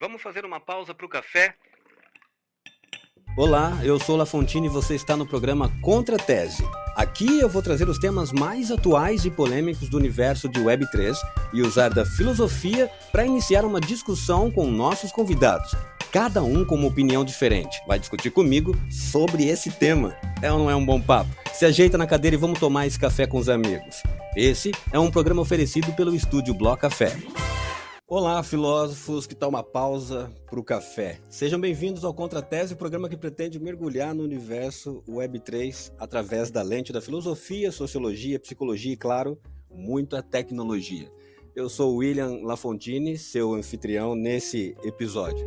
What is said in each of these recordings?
Vamos fazer uma pausa para o café? Olá, eu sou Lafontine e você está no programa Contra Tese. Aqui eu vou trazer os temas mais atuais e polêmicos do universo de Web3 e usar da filosofia para iniciar uma discussão com nossos convidados. Cada um com uma opinião diferente. Vai discutir comigo sobre esse tema. É ou não é um bom papo? Se ajeita na cadeira e vamos tomar esse café com os amigos. Esse é um programa oferecido pelo estúdio Bloco Café. Olá, filósofos, que tal uma pausa para o café? Sejam bem-vindos ao Contratese, programa que pretende mergulhar no universo Web3 através da lente da filosofia, sociologia, psicologia e, claro, muita tecnologia. Eu sou William Lafontine, seu anfitrião nesse episódio.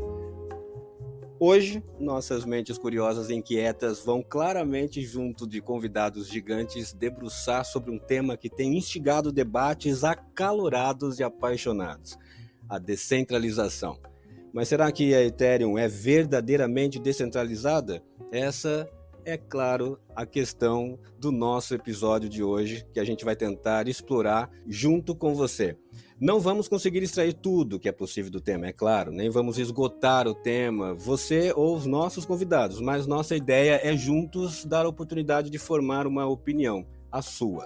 Hoje, nossas mentes curiosas e inquietas vão claramente, junto de convidados gigantes, debruçar sobre um tema que tem instigado debates acalorados e apaixonados: a descentralização. Mas será que a Ethereum é verdadeiramente descentralizada? Essa é, claro, a questão do nosso episódio de hoje, que a gente vai tentar explorar junto com você. Não vamos conseguir extrair tudo que é possível do tema, é claro, nem vamos esgotar o tema, você ou os nossos convidados, mas nossa ideia é juntos dar a oportunidade de formar uma opinião, a sua.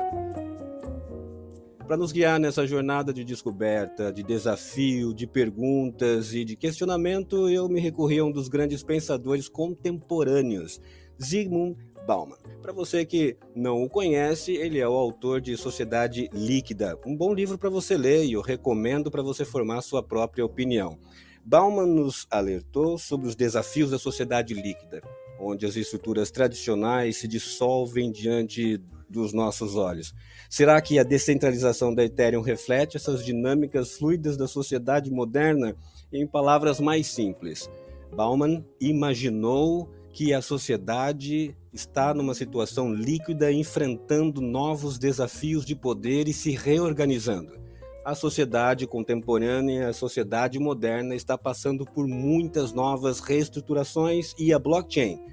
Para nos guiar nessa jornada de descoberta, de desafio, de perguntas e de questionamento, eu me recorri a um dos grandes pensadores contemporâneos, Zygmunt Bauman. Para você que não o conhece, ele é o autor de Sociedade Líquida, um bom livro para você ler e eu recomendo para você formar sua própria opinião. Bauman nos alertou sobre os desafios da sociedade líquida, onde as estruturas tradicionais se dissolvem diante dos nossos olhos. Será que a descentralização da Ethereum reflete essas dinâmicas fluidas da sociedade moderna? Em palavras mais simples, Bauman imaginou que a sociedade está numa situação líquida, enfrentando novos desafios de poder e se reorganizando. A sociedade contemporânea, a sociedade moderna está passando por muitas novas reestruturações e a blockchain.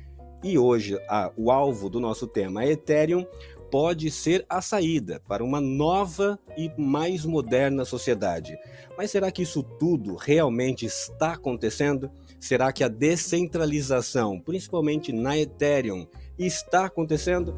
E hoje, o alvo do nosso tema, a Ethereum, pode ser a saída para uma nova e mais moderna sociedade. Mas será que isso tudo realmente está acontecendo? Será que a descentralização, principalmente na Ethereum, está acontecendo?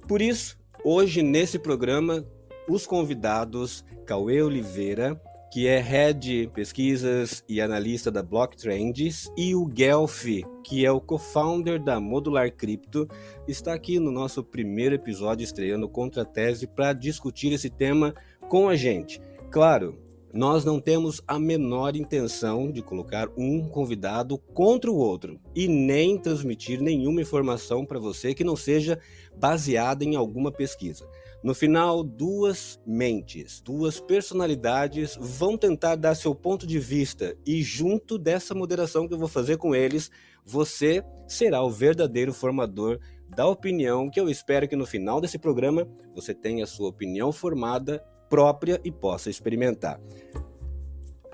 Por isso, hoje nesse programa, os convidados Cauê Oliveira, que é Head de Pesquisas e analista da Blocktrends, e o Guelph, que é o co-founder da Modular Crypto, está aqui no nosso primeiro episódio, estreando Contra Tese, para discutir esse tema com a gente. Claro, nós não temos a menor intenção de colocar um convidado contra o outro e nem transmitir nenhuma informação para você que não seja baseada em alguma pesquisa. No final, duas mentes, duas personalidades vão tentar dar seu ponto de vista e junto dessa moderação que eu vou fazer com eles, você será o verdadeiro formador da opinião, que eu espero que no final desse programa você tenha a sua opinião formada, própria e possa experimentar.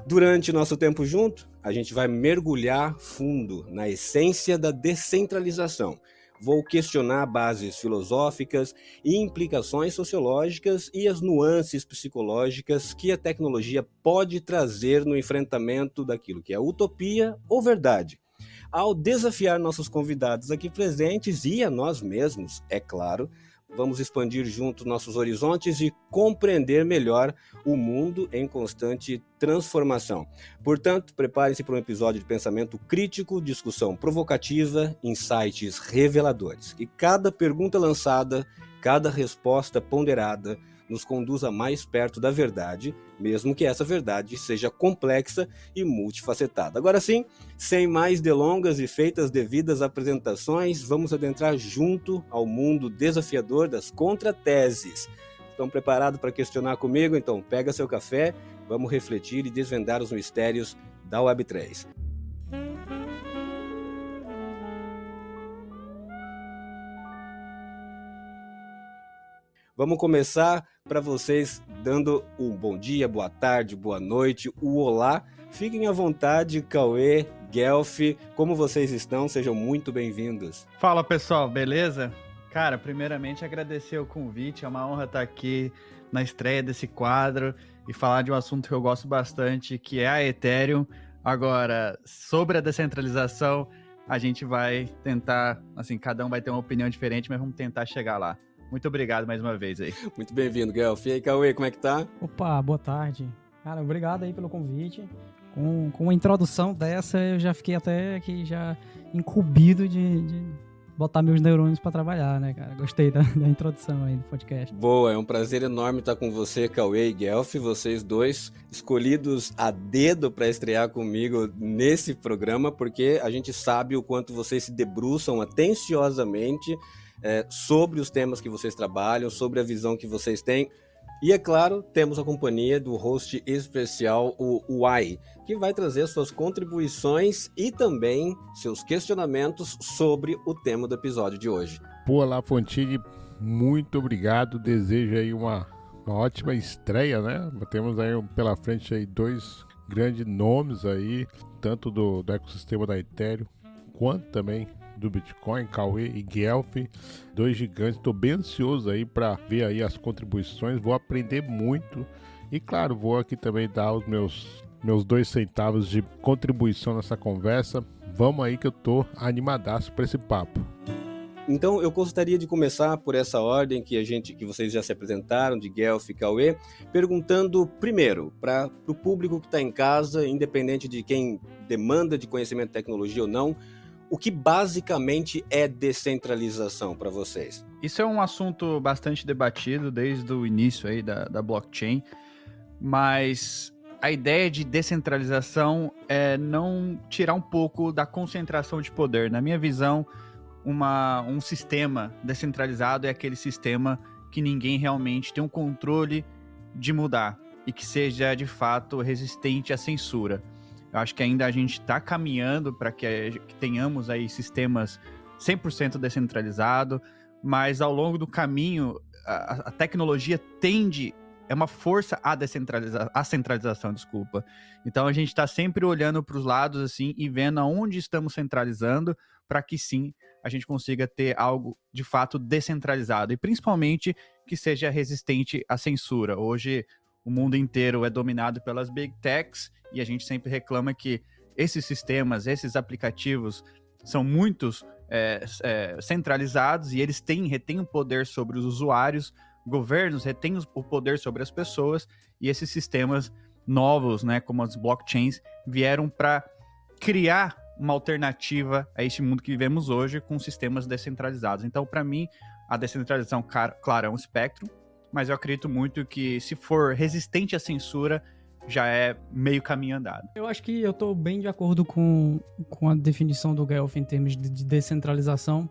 Durante nosso tempo junto, a gente vai mergulhar fundo na essência da descentralização. Vou questionar bases filosóficas e implicações sociológicas e as nuances psicológicas que a tecnologia pode trazer no enfrentamento daquilo que é utopia ou verdade. Ao desafiar nossos convidados aqui presentes e a nós mesmos, é claro, vamos expandir juntos nossos horizontes e compreender melhor o mundo em constante transformação. Portanto, prepare-se para um episódio de pensamento crítico, discussão provocativa, insights reveladores. E cada pergunta lançada, cada resposta ponderada, nos conduza mais perto da verdade, mesmo que essa verdade seja complexa e multifacetada. Agora sim, sem mais delongas e feitas devidas apresentações, vamos adentrar junto ao mundo desafiador das contrateses. Estão preparados para questionar comigo? Então pega seu café, vamos refletir e desvendar os mistérios da Web3. Vamos começar para vocês dando um bom dia, boa tarde, boa noite, o olá. Fiquem à vontade, Cauê, Guelph, como vocês estão? Sejam muito bem-vindos. Fala pessoal, beleza? Cara, primeiramente agradecer o convite, é uma honra estar aqui na estreia desse quadro e falar de um assunto que eu gosto bastante, que é a Ethereum. Agora, sobre a descentralização, a gente vai tentar, assim, cada um vai ter uma opinião diferente, mas vamos tentar chegar lá. Muito obrigado mais uma vez aí. Muito bem-vindo, Guelph. E aí, Cauê, como é que tá? Opa, boa tarde. Cara, obrigado aí pelo convite. Com uma introdução dessa, eu já fiquei até aqui já incumbido de botar meus neurônios pra trabalhar, né, cara? Gostei da introdução aí do podcast. Boa, é um prazer enorme estar com você, Cauê e Guelph, vocês dois escolhidos a dedo para estrear comigo nesse programa, porque a gente sabe o quanto vocês se debruçam atenciosamente sobre os temas que vocês trabalham, sobre a visão que vocês têm. E, é claro, temos a companhia do host especial, o Uai, que vai trazer suas contribuições e também seus questionamentos sobre o tema do episódio de hoje. Pô, Lafontine, muito obrigado. Desejo aí uma ótima estreia, né? Temos aí pela frente aí 2 grandes nomes aí, tanto do ecossistema da Ethereum, quanto também do Bitcoin, Cauê e Guelph, 2 gigantes. Estou bem ansioso aí para ver aí as contribuições, vou aprender muito e, claro, vou aqui também dar os meus 2 centavos de contribuição nessa conversa. Vamos aí que eu tô animadaço para esse papo. Então, eu gostaria de começar por essa ordem que vocês já se apresentaram, de Guelph e Cauê, perguntando primeiro para o público que está em casa, independente de quem demanda de conhecimento de tecnologia ou não, o que basicamente é descentralização para vocês? Isso é um assunto bastante debatido desde o início aí da blockchain, mas a ideia de descentralização é não tirar um pouco da concentração de poder. Na minha visão, um sistema descentralizado é aquele sistema que ninguém realmente tem um controle de mudar e que seja, de fato, resistente à censura. Eu acho que ainda a gente está caminhando para que tenhamos aí sistemas 100% descentralizados, mas ao longo do caminho a tecnologia é uma força à centralização, desculpa. Então a gente está sempre olhando para os lados assim e vendo aonde estamos centralizando para que sim a gente consiga ter algo de fato descentralizado e principalmente que seja resistente à censura. Hoje o mundo inteiro é dominado pelas big techs e a gente sempre reclama que esses sistemas, esses aplicativos são muitos centralizados e eles retêm o poder sobre os usuários, governos retêm o poder sobre as pessoas e esses sistemas novos, né, como as blockchains, vieram para criar uma alternativa a este mundo que vivemos hoje com sistemas descentralizados. Então, para mim, a descentralização, claro, é um espectro, mas eu acredito muito que se for resistente à censura, já é meio caminho andado. Eu acho que eu tô bem de acordo com a definição do Guelph em termos de descentralização.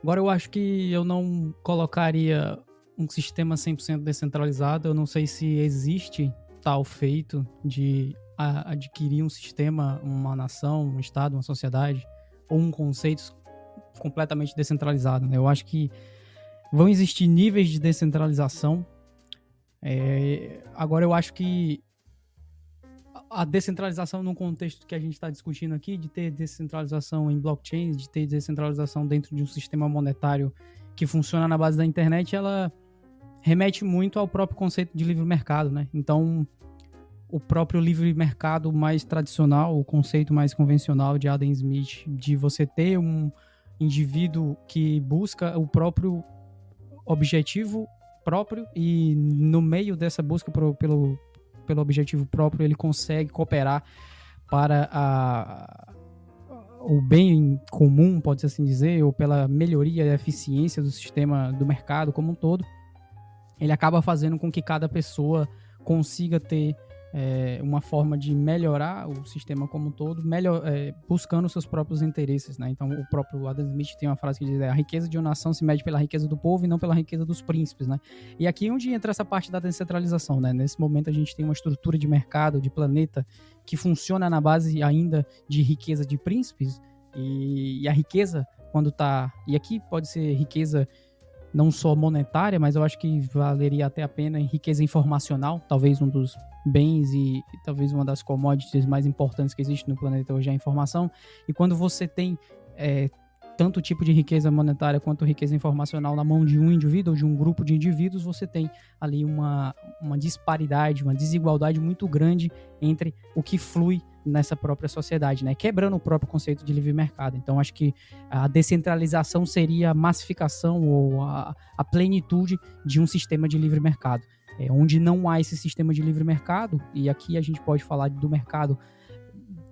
Agora, eu acho que eu não colocaria um sistema 100% descentralizado. Eu não sei se existe tal feito de adquirir um sistema, uma nação, um estado, uma sociedade, ou um conceito completamente descentralizado, né? Eu acho que vão existir níveis de descentralização. Agora, eu acho que a descentralização no contexto que a gente está discutindo aqui, de ter descentralização em blockchains, de ter descentralização dentro de um sistema monetário que funciona na base da internet, ela remete muito ao próprio conceito de livre mercado, né? Então, o próprio livre mercado mais tradicional, o conceito mais convencional de Adam Smith, de você ter um indivíduo que busca o próprio objetivo próprio e no meio dessa busca pelo objetivo próprio ele consegue cooperar para o bem comum, pode-se assim dizer, ou pela melhoria e eficiência do sistema do mercado como um todo. Ele acaba fazendo com que cada pessoa consiga ter uma forma de melhorar o sistema como um todo, buscando seus próprios interesses, né? Então, o próprio Adam Smith tem uma frase que diz: a riqueza de uma nação se mede pela riqueza do povo e não pela riqueza dos príncipes, né? E aqui é onde entra essa parte da descentralização, né? Nesse momento, a gente tem uma estrutura de mercado, de planeta, que funciona na base ainda de riqueza de príncipes, e a riqueza, quando tá... E aqui pode ser riqueza não só monetária, mas eu acho que valeria até a pena em riqueza informacional, talvez um dos bens e talvez uma das commodities mais importantes que existe no planeta hoje é a informação. E quando você tem tanto tipo de riqueza monetária quanto riqueza informacional na mão de um indivíduo ou de um grupo de indivíduos, você tem ali uma disparidade, uma desigualdade muito grande entre o que flui nessa própria sociedade, né? Quebrando o próprio conceito de livre mercado. Então, acho que a descentralização seria a massificação ou a plenitude de um sistema de livre mercado. Onde não há esse sistema de livre mercado, e aqui a gente pode falar do mercado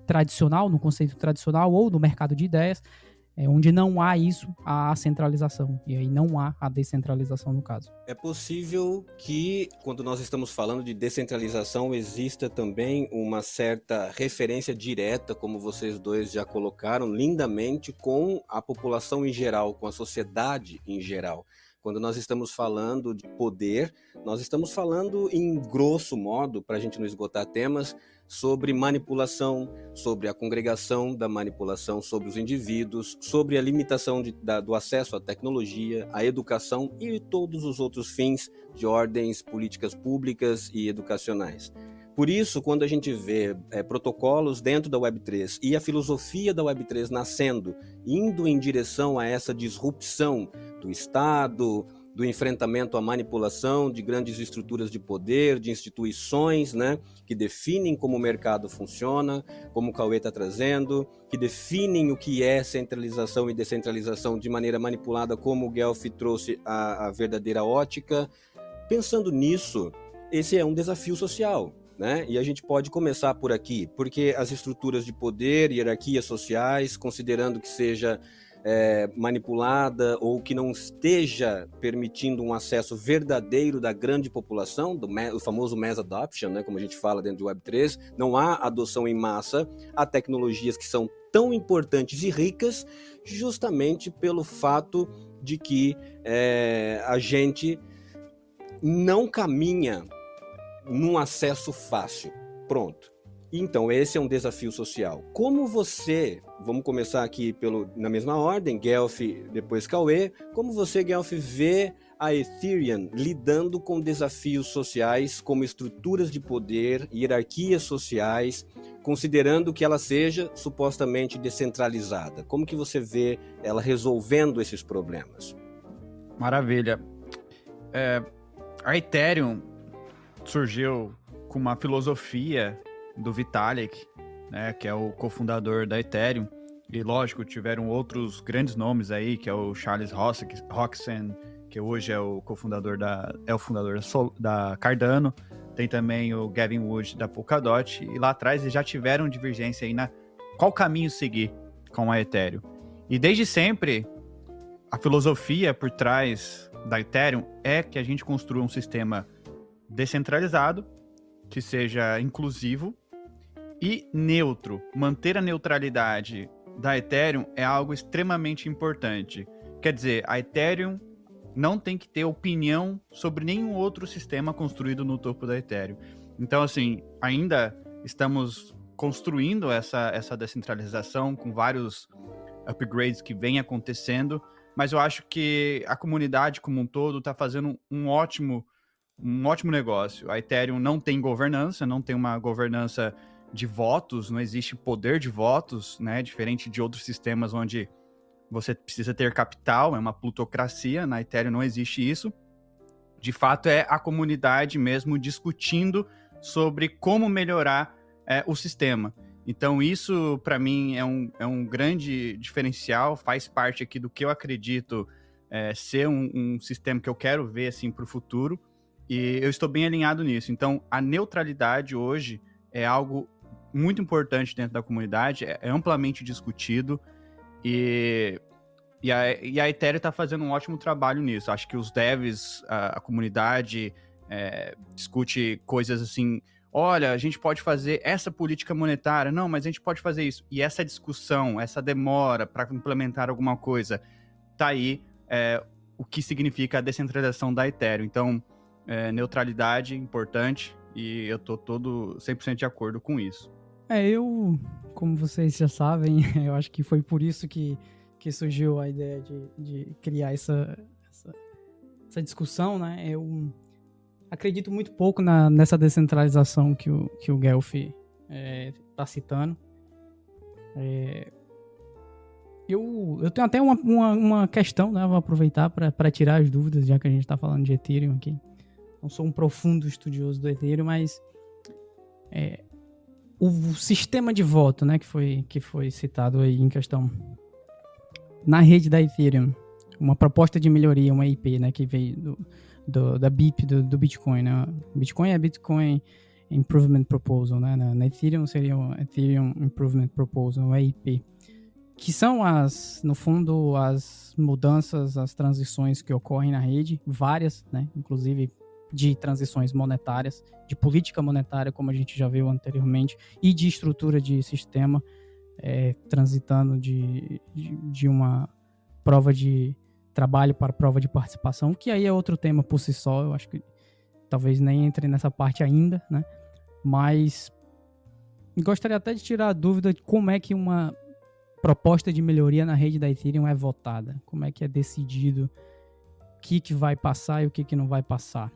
tradicional, no conceito tradicional, ou do mercado de ideias, onde não há isso, há a centralização. E aí não há a descentralização no caso. É possível que, quando nós estamos falando de descentralização, exista também uma certa referência direta, como vocês dois já colocaram lindamente, com a população em geral, com a sociedade em geral. Quando nós estamos falando de poder, nós estamos falando, em grosso modo, para a gente não esgotar temas, sobre manipulação, sobre a congregação da manipulação, sobre os indivíduos, sobre a limitação do acesso à tecnologia, à educação e todos os outros fins de ordens políticas públicas e educacionais. Por isso, quando a gente vê protocolos dentro da Web3 e a filosofia da Web3 nascendo, indo em direção a essa disrupção do Estado, do enfrentamento à manipulação de grandes estruturas de poder, de instituições, né, que definem como o mercado funciona, como o Cauê está trazendo, que definem o que é centralização e descentralização de maneira manipulada, como o Guelph trouxe a verdadeira ótica. Pensando nisso, esse é um desafio social, né? E a gente pode começar por aqui, porque as estruturas de poder, hierarquias sociais, considerando que seja manipulada ou que não esteja permitindo um acesso verdadeiro da grande população, o famoso mass adoption, né, como a gente fala dentro do Web3, não há adoção em massa a tecnologias que são tão importantes e ricas, justamente pelo fato de que a gente não caminha num acesso fácil. Pronto. Então, esse é um desafio social. Como você, vamos começar aqui na mesma ordem, Guelph, depois Cauê, como você, Guelph, vê a Ethereum lidando com desafios sociais como estruturas de poder, hierarquias sociais, considerando que ela seja supostamente descentralizada? Como que você vê ela resolvendo esses problemas? Maravilha. A Ethereum surgiu com uma filosofia do Vitalik, né, que é o cofundador da Ethereum, e lógico, tiveram outros grandes nomes aí, que é o Charles Hoxton, que hoje é o cofundador o fundador da Cardano, tem também o Gavin Wood da Polkadot, e lá atrás eles já tiveram divergência aí na qual caminho seguir com a Ethereum. E desde sempre, a filosofia por trás da Ethereum é que a gente construa um sistema descentralizado, que seja inclusivo e neutro. Manter a neutralidade da Ethereum é algo extremamente importante. Quer dizer, a Ethereum não tem que ter opinião sobre nenhum outro sistema construído no topo da Ethereum. Então, assim, ainda estamos construindo essa descentralização com vários upgrades que vêm acontecendo, mas eu acho que a comunidade como um todo está fazendo um ótimo negócio. A Ethereum não tem governança, não tem uma governança de votos, não existe poder de votos, né? Diferente de outros sistemas onde você precisa ter capital, é uma plutocracia. Na Ethereum não existe isso. De fato, é a comunidade mesmo discutindo sobre como melhorar o sistema. Então, isso, para mim, é um grande diferencial, faz parte aqui do que eu acredito ser um sistema que eu quero ver assim, para o futuro, e eu estou bem alinhado nisso. Então, a neutralidade hoje é algo muito importante dentro da comunidade, é amplamente discutido, e a Ethereum está fazendo um ótimo trabalho nisso. Acho que os devs, a comunidade, discute coisas assim, olha, a gente pode fazer essa política monetária, não, mas a gente pode fazer isso. E essa discussão, essa demora para implementar alguma coisa, tá aí o que significa a descentralização da Ethereum. Então, neutralidade, importante, e eu tô todo 100% de acordo com isso. Eu, como vocês já sabem, eu acho que foi por isso que surgiu a ideia de criar essa discussão, né? Eu acredito muito pouco nessa descentralização que o Guelph está citando. Eu tenho até uma questão, né? Vou aproveitar para tirar as dúvidas, já que a gente está falando de Ethereum aqui. Não sou um profundo estudioso do Ethereum, mas o sistema de voto, né, que foi citado aí em questão na rede da Ethereum, uma proposta de melhoria, uma IP, né, que veio da BIP, do Bitcoin, né? Bitcoin é Bitcoin Improvement Proposal, né? Na Ethereum seria o Ethereum Improvement Proposal, uma IP, que são no fundo, as mudanças, as transições que ocorrem na rede, várias, né? Inclusive de transições monetárias, de política monetária, como a gente já viu anteriormente, e de estrutura de sistema, transitando de uma prova de trabalho para prova de participação, que aí é outro tema por si só, eu acho que talvez nem entre nessa parte ainda, né? Mas gostaria até de tirar a dúvida de como é que uma proposta de melhoria na rede da Ethereum é votada, como é que é decidido o que vai passar e o que não vai passar,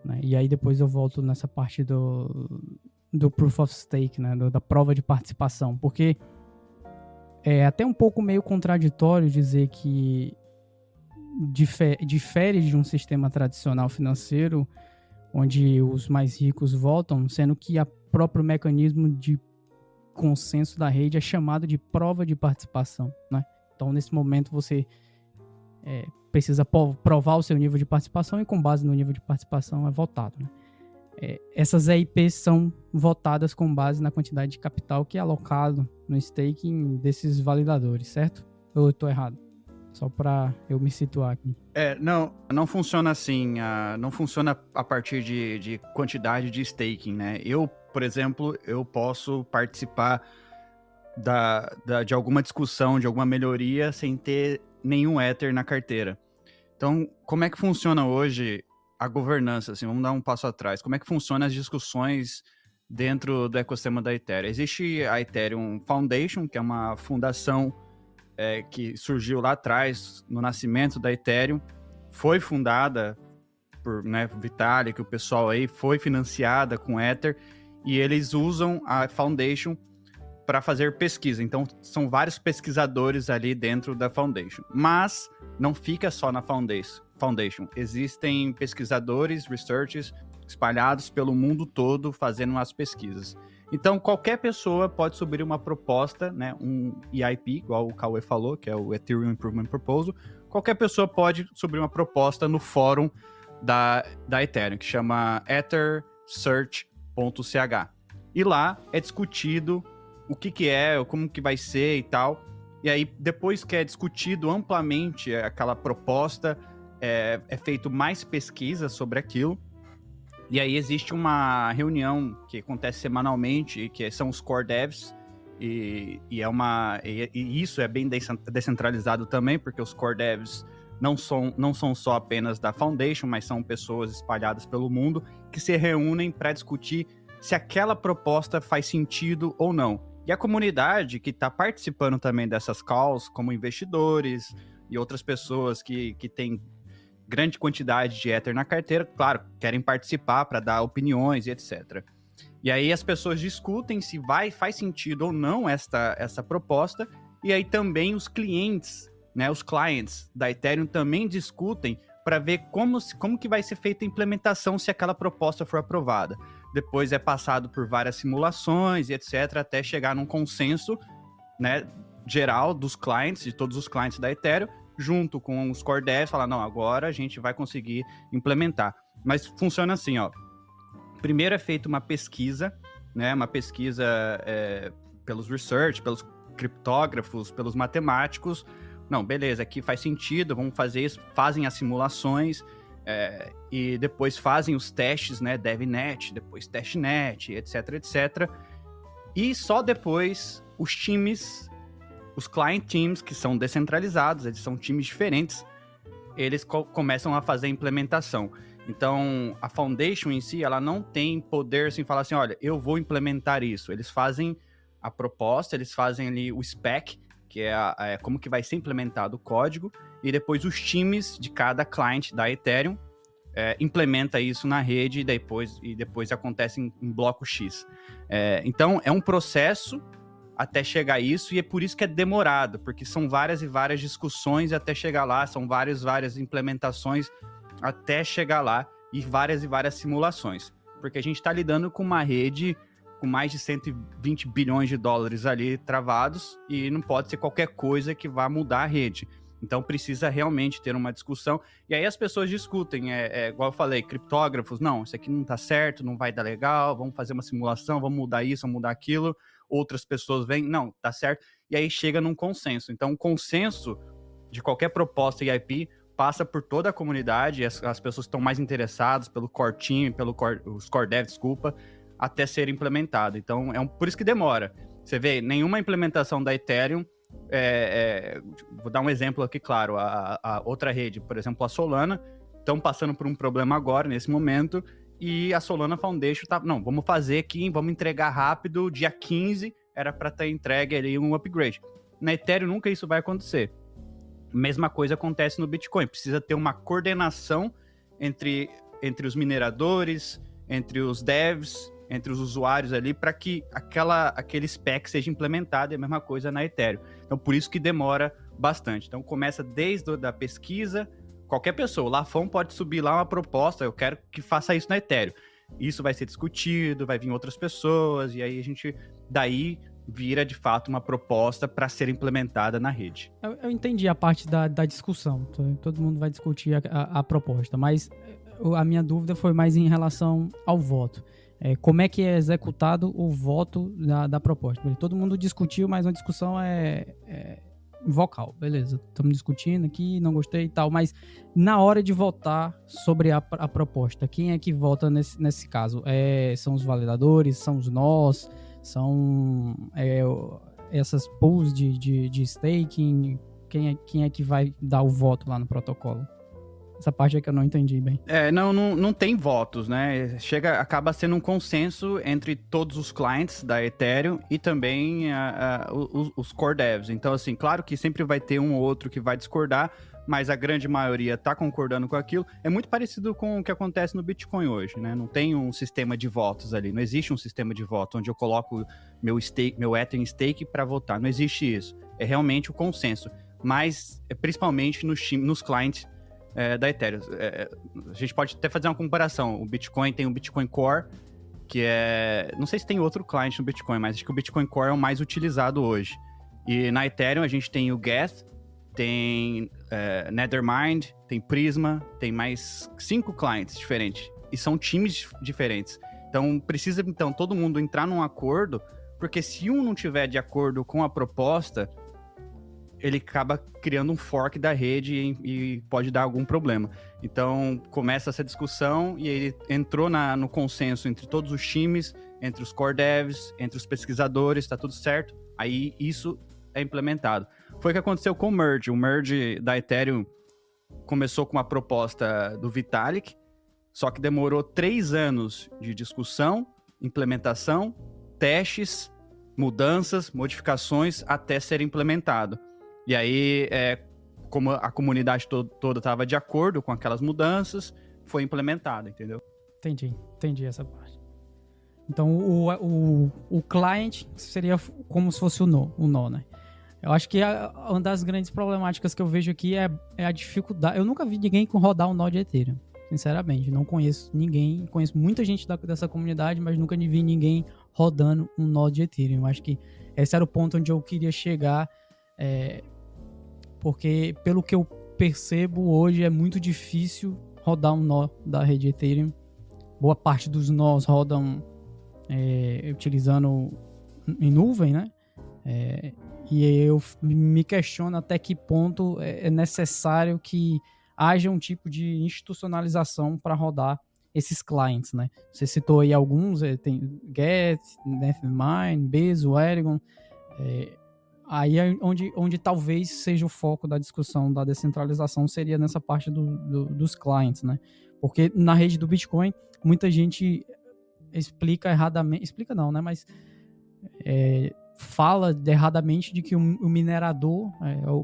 né? E aí depois eu volto nessa parte do Proof of Stake, né? Da prova de participação, porque é até um pouco meio contraditório dizer que difere de um sistema tradicional financeiro, onde os mais ricos votam, sendo que o próprio mecanismo de consenso da rede é chamado de prova de participação, né? Então, nesse momento, você precisa provar o seu nível de participação e, com base no nível de participação, é votado, né? Essas EIPs são votadas com base na quantidade de capital que é alocado no staking desses validadores, certo? Ou eu estou errado? Só para eu me situar aqui. Não funciona assim. Não funciona a partir de quantidade de staking, né? Eu, por exemplo, eu posso participar de alguma discussão, de alguma melhoria, sem ter nenhum Ether na carteira. Então, como é que funciona hoje a governança? Assim, vamos dar um passo atrás. Como é que funcionam as discussões dentro do ecossistema da Ethereum? Existe a Ethereum Foundation, que é uma fundação que surgiu lá atrás, no nascimento da Ethereum, foi fundada por Vitalik, o pessoal aí, foi financiada com Ether, e eles usam a Foundation para fazer pesquisa. Então, são vários pesquisadores ali dentro da Foundation. Mas não fica só na Foundation. Existem pesquisadores, researchers, espalhados pelo mundo todo fazendo as pesquisas. Então, qualquer pessoa pode subir uma proposta, né, um EIP, igual o Cauê falou, que é o Ethereum Improvement Proposal. Qualquer pessoa pode subir uma proposta no fórum da Ethereum, que chama ethersearch.ch. E lá é discutido o que é, como que vai ser e tal. E aí, depois que é discutido amplamente aquela proposta, é feito mais pesquisa sobre aquilo. E aí existe uma reunião que acontece semanalmente, que são os Core Devs, e isso é bem descentralizado também, porque os Core Devs não são só apenas da Foundation, mas são pessoas espalhadas pelo mundo que se reúnem para discutir se aquela proposta faz sentido ou não. E a comunidade que está participando também dessas calls, como investidores e outras pessoas que têm grande quantidade de Ether na carteira, claro, querem participar para dar opiniões e etc. E aí as pessoas discutem se faz sentido ou não essa proposta, e aí também os clientes, né, os clients da Ethereum também discutem para ver como que vai ser feita a implementação se aquela proposta for aprovada. Depois é passado por várias simulações e etc, até chegar num consenso, né, geral dos clients, de todos os clients da Ethereum, junto com os Core Devs, falar, não, agora a gente vai conseguir implementar. Mas funciona assim, ó. Primeiro é feita uma pesquisa, né? Uma pesquisa pelos research, pelos criptógrafos, pelos matemáticos. Não, beleza, aqui faz sentido, vamos fazer isso. Fazem as simulações e depois fazem os testes, né? DevNet, depois testnet, etc, etc. E só depois os times, os client teams, que são descentralizados, eles são times diferentes, eles começam a fazer a implementação. Então, a Foundation em si, ela não tem poder, assim, falar assim, olha, eu vou implementar isso. Eles fazem a proposta, eles fazem ali o spec, que é como que vai ser implementado o código, e depois os times de cada client da Ethereum implementa isso na rede e depois acontece em bloco X. Então, é um processo até chegar a isso, e é por isso que é demorado, porque são várias e várias discussões até chegar lá, são várias implementações até chegar lá, e várias simulações, porque a gente está lidando com uma rede com mais de 120 bilhões de dólares ali travados, e não pode ser qualquer coisa que vá mudar a rede. Então precisa realmente ter uma discussão, e aí as pessoas discutem, igual eu falei, criptógrafos, não, isso aqui não tá certo, não vai dar legal, vamos fazer uma simulação, vamos mudar isso, vamos mudar aquilo. Outras pessoas vêm, não, tá certo, e aí chega num consenso. Então o consenso de qualquer proposta EIP passa por toda a comunidade, as pessoas que estão mais interessadas pelo core team, os core devs, desculpa, até ser implementado. Então por isso que demora. Você vê, nenhuma implementação da Ethereum, vou dar um exemplo aqui, claro, a outra rede, por exemplo, a Solana, estão passando por um problema agora, nesse momento, e a Solana Foundation não, vamos fazer aqui, vamos entregar rápido, dia 15 era para ter entregue ali um upgrade. Na Ethereum nunca isso vai acontecer. Mesma coisa acontece no Bitcoin, precisa ter uma coordenação entre os mineradores, entre os devs, entre os usuários ali, para que aquele spec seja implementado, e a mesma coisa na Ethereum. Então, por isso que demora bastante. Então, começa desde a pesquisa, qualquer pessoa, o Lafon pode subir lá uma proposta, eu quero que faça isso na Ethereum. Isso vai ser discutido, vai vir outras pessoas, e aí a gente, daí, vira de fato uma proposta para ser implementada na rede. Eu entendi a parte da discussão, todo mundo vai discutir a proposta, mas a minha dúvida foi mais em relação ao voto. Como é que é executado o voto da proposta? Todo mundo discutiu, mas a discussão é vocal, beleza, estamos discutindo aqui, não gostei e tal, mas na hora de votar sobre a proposta, quem é que vota nesse caso? São os validadores, são os nós, são essas pools de staking, quem é que vai dar o voto lá no protocolo? Essa parte é que eu não entendi bem. Não tem votos, né? Acaba sendo um consenso entre todos os clients da Ethereum e também os core devs. Então, assim, claro que sempre vai ter um ou outro que vai discordar, mas a grande maioria tá concordando com aquilo. É muito parecido com o que acontece no Bitcoin hoje, né? Não tem um sistema de votos ali, não existe um sistema de voto onde eu coloco meu Ethereum stake para votar. Não existe isso. É realmente o consenso. Mas, principalmente nos clients da Ethereum. A gente pode até fazer uma comparação. O Bitcoin tem o Bitcoin Core, que não sei se tem outro client no Bitcoin, mas acho que o Bitcoin Core é o mais utilizado hoje. E na Ethereum a gente tem o Geth, tem Nethermind, tem Prisma, tem mais 5 clients diferentes. E são times diferentes. Então precisa todo mundo entrar num acordo, porque se um não tiver de acordo com a proposta, ele acaba criando um fork da rede e pode dar algum problema. Então, começa essa discussão e ele entrou no consenso entre todos os times, entre os core devs, entre os pesquisadores, tá tudo certo. Aí, isso é implementado. Foi o que aconteceu com o Merge. O Merge da Ethereum começou com uma proposta do Vitalik, só que demorou 3 anos de discussão, implementação, testes, mudanças, modificações, até ser implementado. E aí, como a comunidade toda estava de acordo com aquelas mudanças, foi implementado, entendeu? Entendi essa parte. Então, o client seria como se fosse o nó, né? Eu acho que uma das grandes problemáticas que eu vejo aqui é a dificuldade. Eu nunca vi ninguém rodar um nó de Ethereum, sinceramente. Não conheço ninguém, conheço muita gente dessa comunidade, mas nunca vi ninguém rodando um nó de Ethereum. Eu acho que esse era o ponto onde eu queria chegar, porque pelo que eu percebo hoje é muito difícil rodar um nó da rede Ethereum. Boa parte dos nós rodam utilizando em nuvem, né? E eu me questiono até que ponto é necessário que haja um tipo de institucionalização para rodar esses clients, né? Você citou aí alguns, tem Geth, Nethermind, Bezo, Eragon. Aí é onde talvez seja o foco da discussão da descentralização, seria nessa parte dos clients, né? Porque na rede do Bitcoin, muita gente explica erradamente, explica não, né? Mas fala erradamente de que o minerador,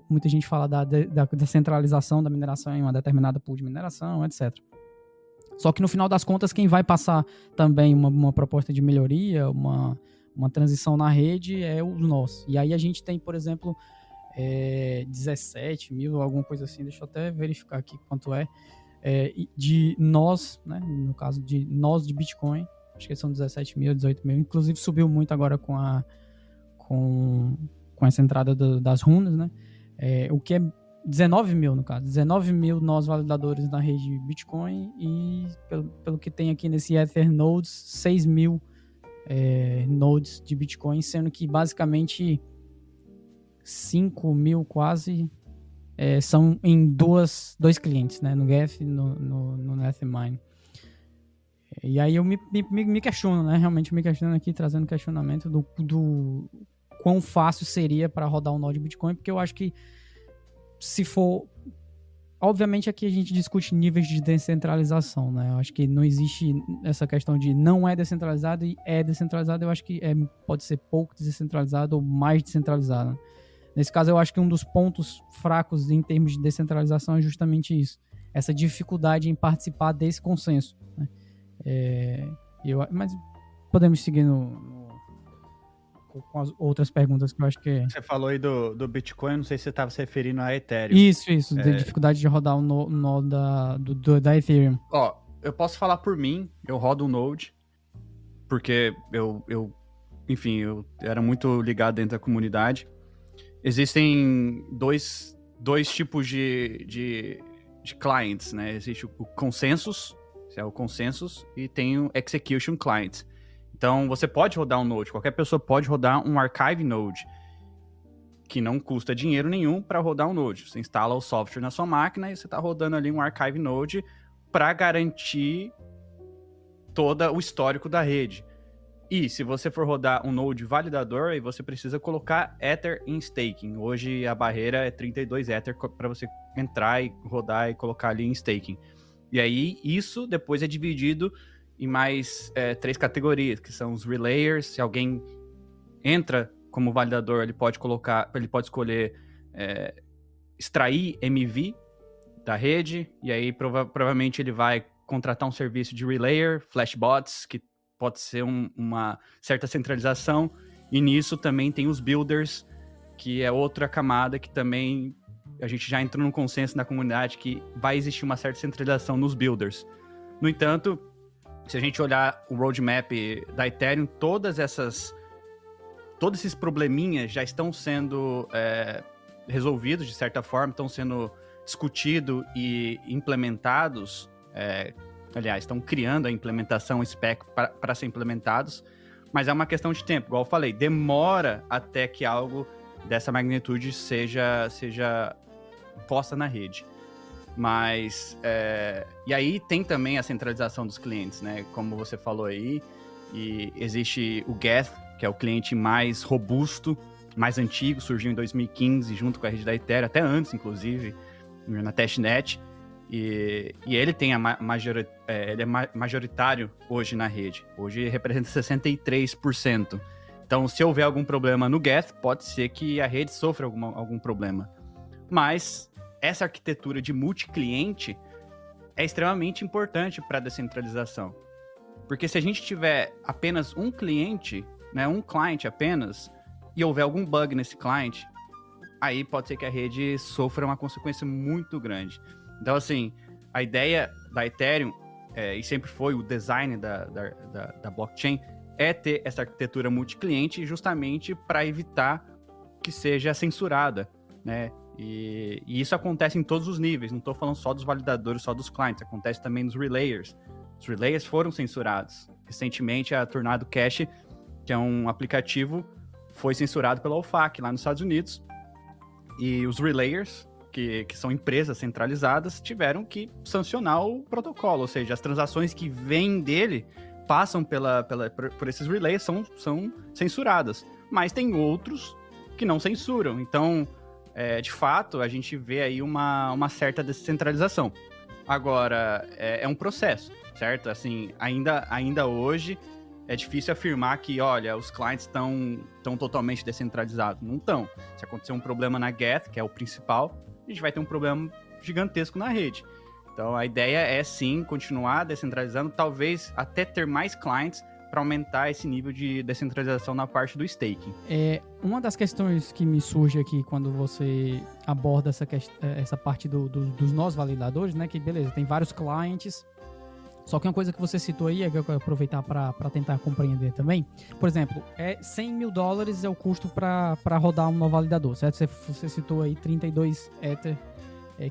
muita gente fala da descentralização da mineração em uma determinada pool de mineração, etc. Só que no final das contas, quem vai passar também uma proposta de melhoria, uma transição na rede é os nós. E aí a gente tem, por exemplo, 17 mil, alguma coisa assim, deixa eu até verificar aqui quanto de nós, né, no caso de nós de Bitcoin, acho que são 17 mil, 18 mil, inclusive subiu muito agora com essa entrada das runas, né? O que é 19 mil, no caso. 19 mil nós validadores na rede Bitcoin e, pelo que tem aqui nesse Ether Nodes, 6 mil nodes de Bitcoin, sendo que basicamente 5 mil quase são em dois clientes, né? No Geth e no Nethermine. E aí eu me questiono, né? Realmente me questiono aqui, trazendo questionamento do quão fácil seria para rodar um node Bitcoin, porque eu acho que se for... Obviamente aqui a gente discute níveis de descentralização, né? Eu acho que não existe essa questão de não é descentralizado e é descentralizado. Eu acho que pode ser pouco descentralizado ou mais descentralizado. Nesse caso, eu acho que um dos pontos fracos em termos de descentralização é justamente isso. Essa dificuldade em participar desse consenso, né? Mas podemos seguir com as outras perguntas que eu acho que... Você falou aí do Bitcoin, não sei se você estava se referindo a Ethereum. Isso, da dificuldade de rodar o node da Ethereum. Ó, eu posso falar por mim, eu rodo um node, porque eu era muito ligado dentro da comunidade. Existem dois tipos de clients, né? Existe o Consensus, e tem o Execution Client. Então, você pode rodar um node, qualquer pessoa pode rodar um Archive Node, que não custa dinheiro nenhum para rodar um node. Você instala o software na sua máquina e você está rodando ali um Archive Node para garantir todo o histórico da rede. E se você for rodar um node validador, aí você precisa colocar Ether em staking. Hoje a barreira é 32 Ether para você entrar e rodar e colocar ali em staking. E aí isso depois é dividido em mais 3 categorias, que são os relayers. Se alguém entra como validador, ele pode escolher extrair MV da rede, e aí provavelmente ele vai contratar um serviço de relayer, flashbots, que pode ser uma certa centralização, e nisso também tem os builders, que é outra camada que também a gente já entrou num consenso na comunidade que vai existir uma certa centralização nos builders. No entanto, se a gente olhar o roadmap da Ethereum, todos esses probleminhas já estão sendo resolvidos de certa forma, estão sendo discutidos e implementados. Aliás, estão criando a implementação spec para ser implementados, mas é uma questão de tempo. Igual eu falei, demora até que algo dessa magnitude seja posta na rede. Mas, e aí tem também a centralização dos clientes, né? Como você falou aí, e existe o Geth, que é o cliente mais robusto, mais antigo, surgiu em 2015, junto com a rede da Ethereum, até antes, inclusive, na testnet. E ele tem ele é majoritário hoje na rede. Hoje representa 63%. Então, se houver algum problema no Geth, pode ser que a rede sofra algum problema. Mas essa arquitetura de multicliente é extremamente importante para a descentralização. Porque se a gente tiver apenas um cliente, né, um client apenas, e houver algum bug nesse client, aí pode ser que a rede sofra uma consequência muito grande. Então, assim, a ideia da Ethereum, e sempre foi o design da blockchain, é ter essa arquitetura multicliente justamente para evitar que seja censurada, né? E isso acontece em todos os níveis, não estou falando só dos validadores, só dos clients, acontece também nos relayers. Os relayers foram censurados. Recentemente, a Tornado Cash, que é um aplicativo, foi censurado pela OFAC lá nos Estados Unidos. E os relayers, que são empresas centralizadas, tiveram que sancionar o protocolo, ou seja, as transações que vêm dele passam por esses relays, são censuradas. Mas tem outros que não censuram. Então, de fato, a gente vê aí uma certa descentralização. Agora, é um processo, certo? Assim, ainda hoje é difícil afirmar que, olha, os clients estão totalmente descentralizados. Não estão. Se acontecer um problema na Geth, que é o principal, a gente vai ter um problema gigantesco na rede. Então, a ideia é, sim, continuar descentralizando, talvez até ter mais clients para aumentar esse nível de descentralização na parte do staking. Uma das questões que me surge aqui quando você aborda essa parte dos nós validadores, né? Que, beleza, tem vários clients, Só que uma coisa que você citou aí, que eu quero aproveitar para tentar compreender também, por exemplo, $100 mil é o custo para rodar um novo validador, certo? Você citou aí 32 Ether,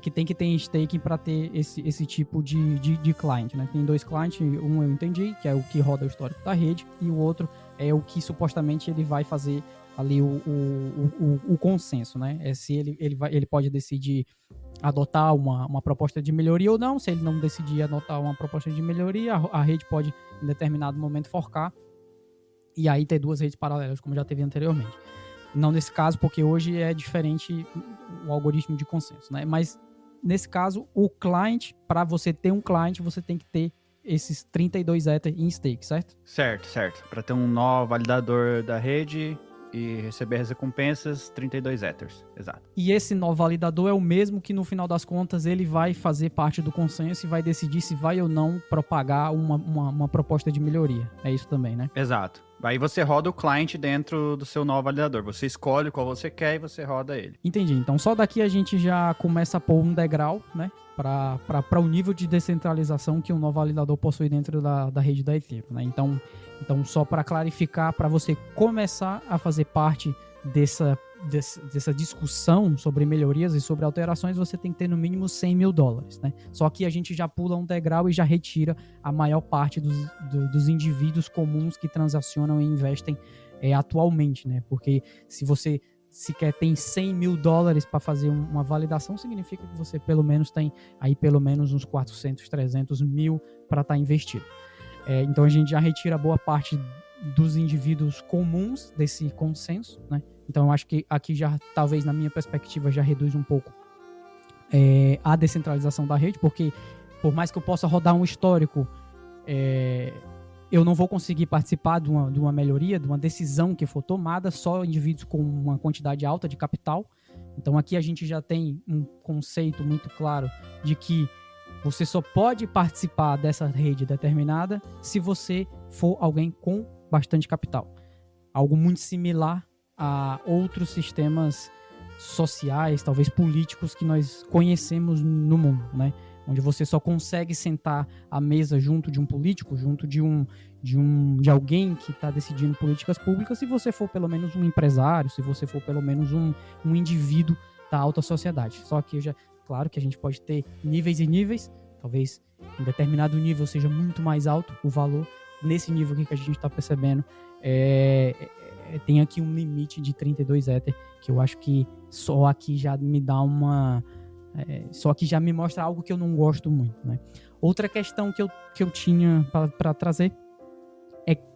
que tem que ter staking para ter esse tipo de client, né? Tem 2 clients, um eu entendi, que é o que roda o histórico da rede, e o outro é o que supostamente ele vai fazer ali o consenso, né? Se ele pode decidir adotar uma proposta de melhoria ou não. Se ele não decidir adotar uma proposta de melhoria, a rede pode, em determinado momento, forcar e aí ter 2 redes paralelas, como já teve anteriormente. Não nesse caso, porque hoje é diferente o algoritmo de consenso, né? Mas, nesse caso, o client, para você ter um client, você tem que ter esses 32 Ether em stake, certo? Certo. Para ter um nó validador da rede e receber as recompensas, 32 Ethers, exato. E esse nó validador é o mesmo que, no final das contas, ele vai fazer parte do consenso e vai decidir se vai ou não propagar uma proposta de melhoria. É isso também, né? Exato. Aí você roda o client dentro do seu nó validador. Você escolhe qual você quer e você roda ele. Entendi. Então, só daqui a gente já começa a pôr um degrau, né? Para o nível de descentralização que um nó validador possui dentro da rede da Ethereum, né? Então só para clarificar, para você começar a fazer parte dessa discussão sobre melhorias e sobre alterações, você tem que ter no mínimo $100 mil, né? Só que a gente já pula um degrau e já retira a maior parte dos indivíduos comuns que transacionam e investem atualmente, né? Porque se você sequer tem $100 mil para fazer uma validação, significa que você pelo menos tem aí pelo menos uns 400, 300 mil para estar investido. Então a gente já retira boa parte dos indivíduos comuns desse consenso, né? Então eu acho que aqui já, talvez na minha perspectiva, já reduz um pouco a descentralização da rede, porque por mais que eu possa rodar um histórico, eu não vou conseguir participar de uma melhoria, de uma decisão que for tomada, só indivíduos com uma quantidade alta de capital. Então aqui a gente já tem um conceito muito claro de que você só pode participar dessa rede determinada se você for alguém com bastante capital. Algo muito similar a outros sistemas sociais, talvez políticos, que nós conhecemos no mundo, né? Onde você só consegue sentar à mesa junto de um político, junto de alguém que está decidindo políticas públicas, se você for pelo menos um empresário, se você for pelo menos um indivíduo da alta sociedade. Só que claro que a gente pode ter níveis e níveis, talvez em determinado nível seja muito mais alto o valor. Nesse nível aqui que a gente está percebendo, tem aqui um limite de 32 Ether, que eu acho que só aqui já me dá só que já me mostra algo que eu não gosto muito, né? Outra questão que eu tinha para trazer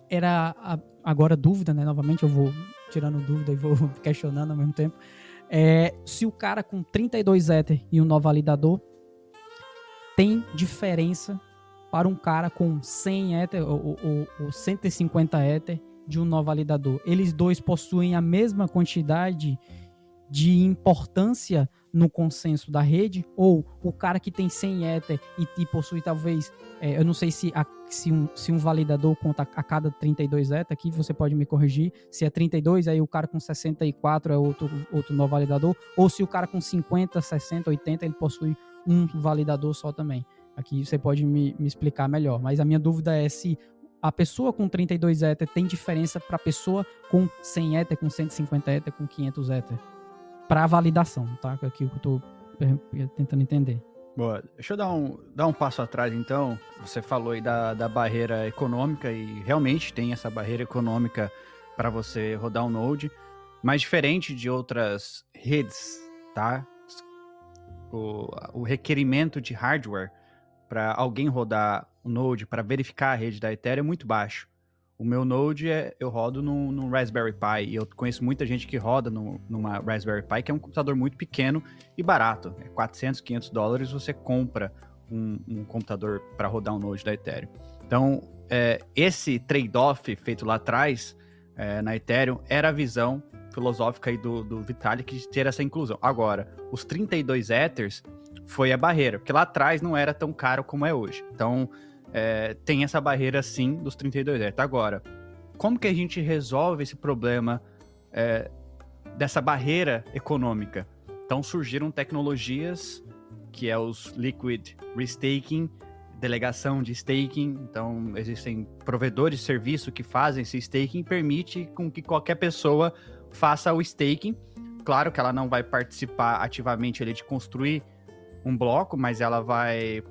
era agora dúvida, né? Novamente eu vou tirando dúvida e vou questionando ao mesmo tempo. Se o cara com 32 Ether e um nó validador tem diferença para um cara com 100 Ether ou 150 Ether de um nó validador. Eles dois possuem a mesma quantidade de importância no consenso da rede, ou o cara que tem 100 Ether e possui talvez, eu não sei se um validador conta a cada 32 Ether, aqui você pode me corrigir, se é 32, aí o cara com 64 é outro nó validador, ou se o cara com 50, 60, 80, ele possui um validador só também. Aqui você pode me explicar melhor, mas a minha dúvida é se a pessoa com 32 Ether tem diferença para a pessoa com 100 Ether, com 150 Ether, com 500 Ether. Para validação, tá? Aqui eu estou tentando entender. Boa, deixa eu dar um passo atrás, então. Você falou aí da barreira econômica, e realmente tem essa barreira econômica para você rodar um node, mas diferente de outras redes, tá? O requerimento de hardware para alguém rodar um node, para verificar a rede da Ethereum, é muito baixo. O meu node eu rodo num Raspberry Pi, e eu conheço muita gente que roda numa Raspberry Pi, que é um computador muito pequeno e barato. $400, $500 você compra um computador para rodar um node da Ethereum. Então, esse trade-off feito lá atrás, na Ethereum, era a visão filosófica aí do Vitalik de ter essa inclusão. Agora, os 32 Ethers foi a barreira, porque lá atrás não era tão caro como é hoje. Então, tem essa barreira, sim, dos 32 Ether. Agora, como que a gente resolve esse problema dessa barreira econômica? Então, surgiram tecnologias, que é os Liquid Restaking, delegação de staking, então existem provedores de serviço que fazem esse staking, permite com que qualquer pessoa faça o staking. Claro que ela não vai participar ativamente ali de construir um bloco, mas ela vai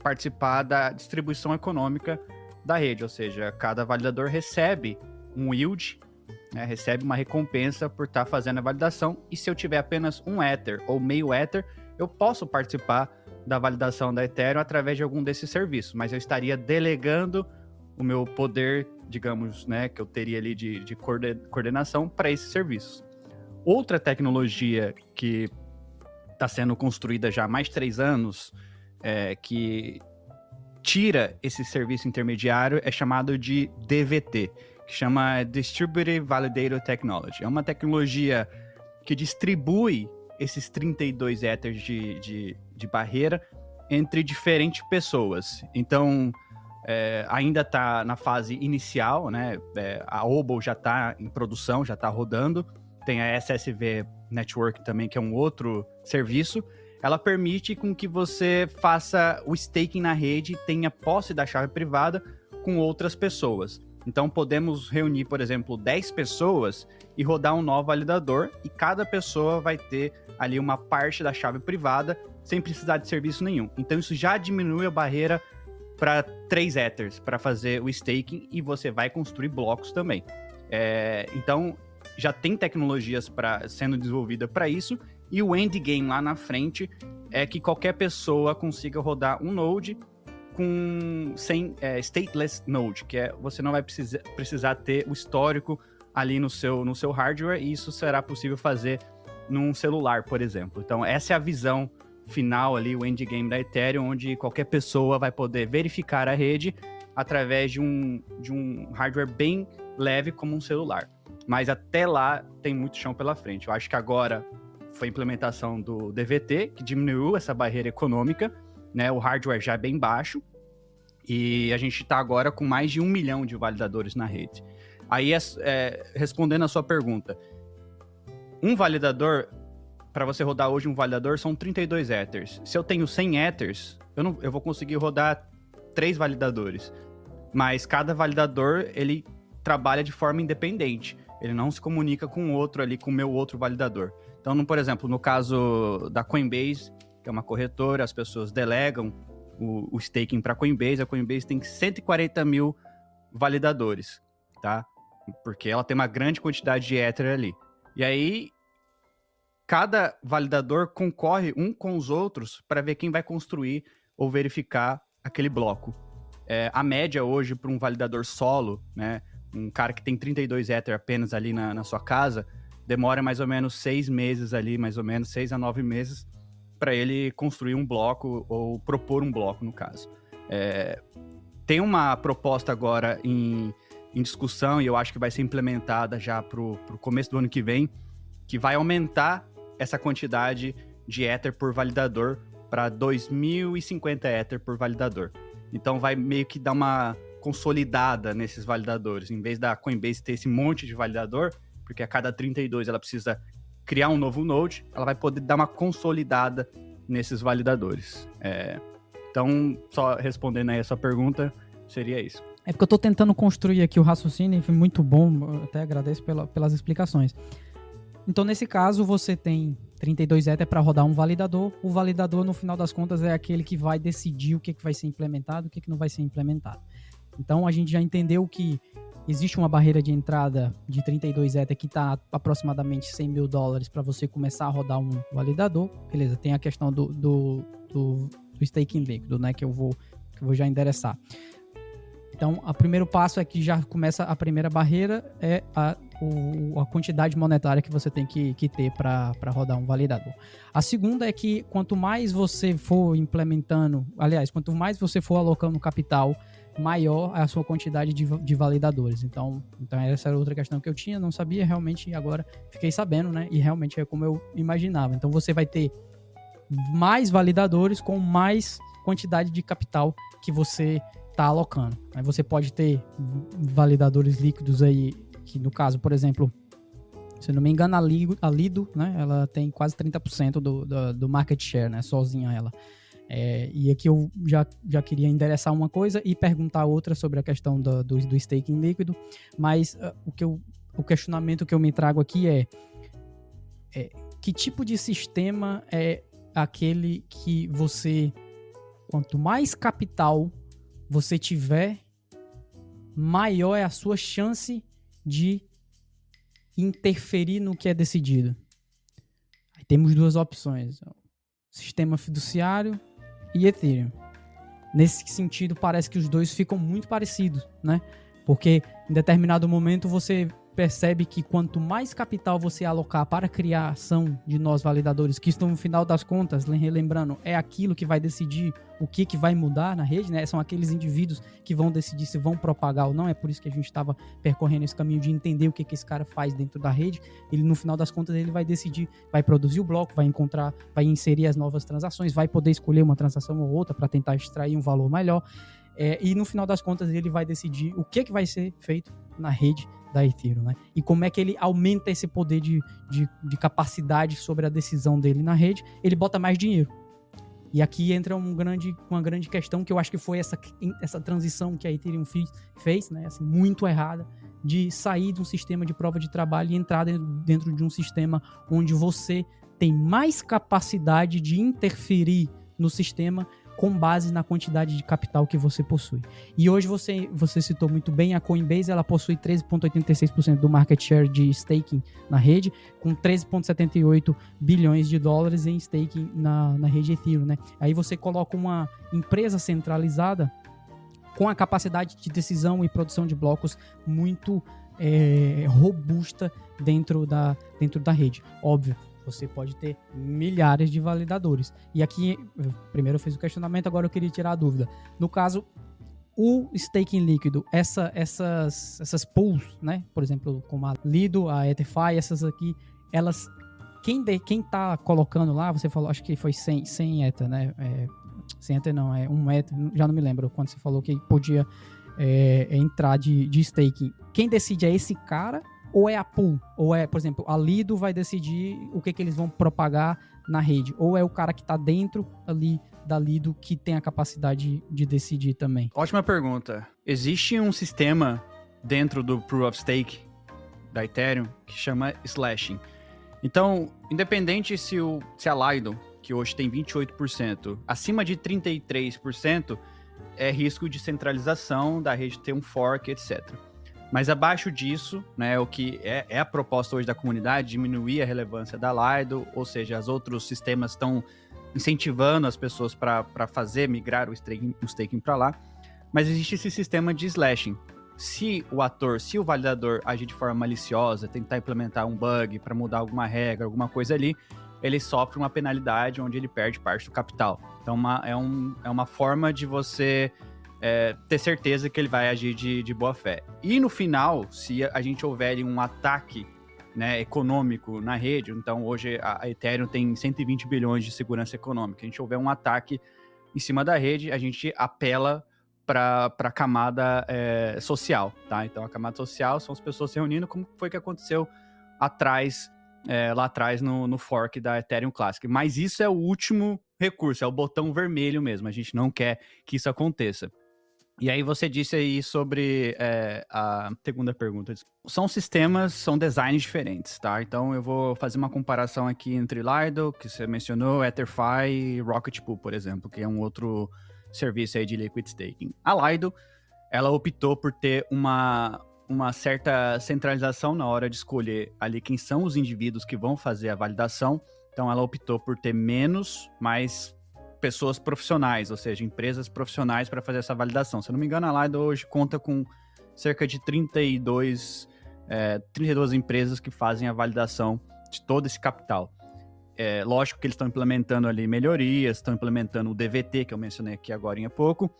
participar da distribuição econômica da rede, ou seja, cada validador recebe um yield, né, recebe uma recompensa por estar fazendo a validação, e se eu tiver apenas um Ether ou meio Ether, eu posso participar da validação da Ethereum através de algum desses serviços, mas eu estaria delegando o meu poder, digamos, né, que eu teria ali de coordenação para esses serviços. Outra tecnologia que está sendo construída já há mais de 3 anos, que tira esse serviço intermediário, é chamado de DVT, que chama Distributed Validator Technology. É uma tecnologia que distribui esses 32 Ethers de barreira entre diferentes pessoas. Então, ainda está na fase inicial, né? A Obol já está em produção, já está rodando. Tem a SSV Network também, que é um outro serviço. Ela permite com que você faça o staking na rede e tenha posse da chave privada com outras pessoas. Então, podemos reunir, por exemplo, 10 pessoas e rodar um nó validador, e cada pessoa vai ter ali uma parte da chave privada sem precisar de serviço nenhum. Então, isso já diminui a barreira para 3 Ethers para fazer o staking, e você vai construir blocos também. Então, já tem tecnologias sendo desenvolvida para isso, e o endgame lá na frente é que qualquer pessoa consiga rodar um node sem stateless node, que você não vai precisar ter o histórico ali no seu hardware, e isso será possível fazer num celular, por exemplo. Então, essa é a visão final ali, o endgame da Ethereum, onde qualquer pessoa vai poder verificar a rede através de um hardware bem leve como um celular. Mas até lá tem muito chão pela frente. Eu acho que agora foi a implementação do DVT, que diminuiu essa barreira econômica, né? O hardware já é bem baixo, e a gente está agora com mais de 1 milhão de validadores na rede. Aí, respondendo a sua pergunta, um validador, para você rodar hoje um validador, são 32 Ethers. Se eu tenho 100 Ethers, eu vou conseguir rodar 3 validadores. Mas cada validador, ele trabalha de forma independente. Ele não se comunica com o outro ali, com o meu outro validador. Então, por exemplo, no caso da Coinbase, que é uma corretora, as pessoas delegam o staking para a Coinbase tem 140 mil validadores, tá? Porque ela tem uma grande quantidade de Ether ali. E aí, cada validador concorre um com os outros para ver quem vai construir ou verificar aquele bloco. A média hoje para um validador solo, né, um cara que tem 32 Ether apenas ali na sua casa, demora mais ou menos 6 meses ali, mais ou menos 6 a 9 meses, para ele construir um bloco ou propor um bloco, no caso. Tem uma proposta agora em discussão, e eu acho que vai ser implementada já para o começo do ano que vem, que vai aumentar essa quantidade de Ether por validador para 2.050 Ether por validador. Então vai meio que dar uma consolidada nesses validadores. Em vez da Coinbase ter esse monte de validador, porque a cada 32 ela precisa criar um novo node, ela vai poder dar uma consolidada nesses validadores. Então, só respondendo aí a sua pergunta, seria isso. É porque eu estou tentando construir aqui o raciocínio, e foi muito bom, eu até agradeço pelas explicações. Então, nesse caso, você tem 32 Ether para rodar um validador. O validador, no final das contas, é aquele que vai decidir o que vai ser implementado e o que não vai ser implementado. Então, a gente já entendeu que existe uma barreira de entrada de 32 Ether que está aproximadamente $100 mil para você começar a rodar um validador. Beleza, tem a questão do staking líquido, né, que eu vou já endereçar. Então, o primeiro passo é que já começa a primeira barreira, é a quantidade monetária que você tem que ter para rodar um validador. A segunda é que quanto mais você for implementando, aliás, quanto mais você for alocando capital, maior é a sua quantidade de validadores. Então essa era outra questão que eu tinha, não sabia realmente, e agora fiquei sabendo, né? E realmente é como eu imaginava. Então você vai ter mais validadores com mais quantidade de capital que você está alocando. Aí você pode ter validadores líquidos aí, que no caso, por exemplo, se não me engano, a Lido, né? Ela tem quase 30% do market share, né? Sozinha ela. E aqui eu já queria endereçar uma coisa e perguntar outra sobre a questão do staking líquido, mas o questionamento que eu me trago aqui é que tipo de sistema é aquele que você, quanto mais capital você tiver, maior é a sua chance de interferir no que é decidido? Aí temos duas opções: sistema fiduciário e Ethereum. Nesse sentido, parece que os dois ficam muito parecidos, né? Porque em determinado momento você percebe que quanto mais capital você alocar para a criação de nós validadores, que estão no final das contas, relembrando, é aquilo que vai decidir o que vai mudar na rede, né? São aqueles indivíduos que vão decidir se vão propagar ou não. É por isso que a gente estava percorrendo esse caminho de entender o que esse cara faz dentro da rede. Ele, no final das contas, ele vai decidir, vai produzir o bloco, vai inserir as novas transações, vai poder escolher uma transação ou outra para tentar extrair um valor melhor. E no final das contas ele vai decidir o que vai ser feito na rede da Ethereum, né? E como é que ele aumenta esse poder de capacidade sobre a decisão dele na rede. Ele bota mais dinheiro. E aqui entra uma grande questão, que eu acho que foi essa transição que a Ethereum fez, né? Assim, muito errada, de sair de um sistema de prova de trabalho e entrar dentro de um sistema onde você tem mais capacidade de interferir no sistema com base na quantidade de capital que você possui. E hoje você citou muito bem, a Coinbase ela possui 13,86% do market share de staking na rede, com 13,78 bilhões de dólares em staking na rede Ethereum, né? Aí você coloca uma empresa centralizada com a capacidade de decisão e produção de blocos muito robusta dentro da rede. Óbvio, você pode ter milhares de validadores. E aqui, primeiro eu fiz o questionamento, agora eu queria tirar a dúvida. No caso, o staking líquido, essas pools, né? Por exemplo, como a Lido, a Ethify, essas aqui, elas... Quem tá colocando lá, você falou, acho que foi 100 Ether, né? Sem Ether não, 1 Ether, já não me lembro quando você falou que podia entrar de staking. Quem decide é esse cara? Ou é a pool, ou por exemplo, a Lido vai decidir o que eles vão propagar na rede, ou é o cara que está dentro ali da Lido que tem a capacidade de decidir também? Ótima pergunta. Existe um sistema dentro do Proof of Stake da Ethereum que chama Slashing. Então, independente se a Lido, que hoje tem 28%, acima de 33%, é risco de centralização da rede ter um fork, etc. Mas abaixo disso, né, o que é a proposta hoje da comunidade, diminuir a relevância da Lido, ou seja, os outros sistemas estão incentivando as pessoas para migrar o staking para lá, mas existe esse sistema de slashing. Se o validador agir de forma maliciosa, tentar implementar um bug para mudar alguma regra, alguma coisa ali, ele sofre uma penalidade onde ele perde parte do capital. Então é uma forma de você... ter certeza que ele vai agir de boa fé. E no final, se a gente houver um ataque, né, econômico na rede, então hoje a Ethereum tem 120 bilhões de segurança econômica, a gente houver um ataque em cima da rede, a gente apela para a camada social, tá? Então a camada social são as pessoas se reunindo, como foi que aconteceu lá atrás no fork da Ethereum Classic. Mas isso é o último recurso, é o botão vermelho mesmo, a gente não quer que isso aconteça. E aí você disse aí sobre a segunda pergunta. São designs diferentes, tá? Então eu vou fazer uma comparação aqui entre Lido, que você mencionou, Etherfi e Rocket Pool, por exemplo, que é um outro serviço aí de liquid staking. A Lido, ela optou por ter uma certa centralização na hora de escolher ali quem são os indivíduos que vão fazer a validação. Então ela optou por ter mais pessoas profissionais, ou seja, empresas profissionais para fazer essa validação. Se eu não me engano, a Lido hoje conta com cerca de 32 empresas que fazem a validação de todo esse capital. Lógico que eles estão implementando ali melhorias, estão implementando o DVT, que eu mencionei aqui agora há pouco,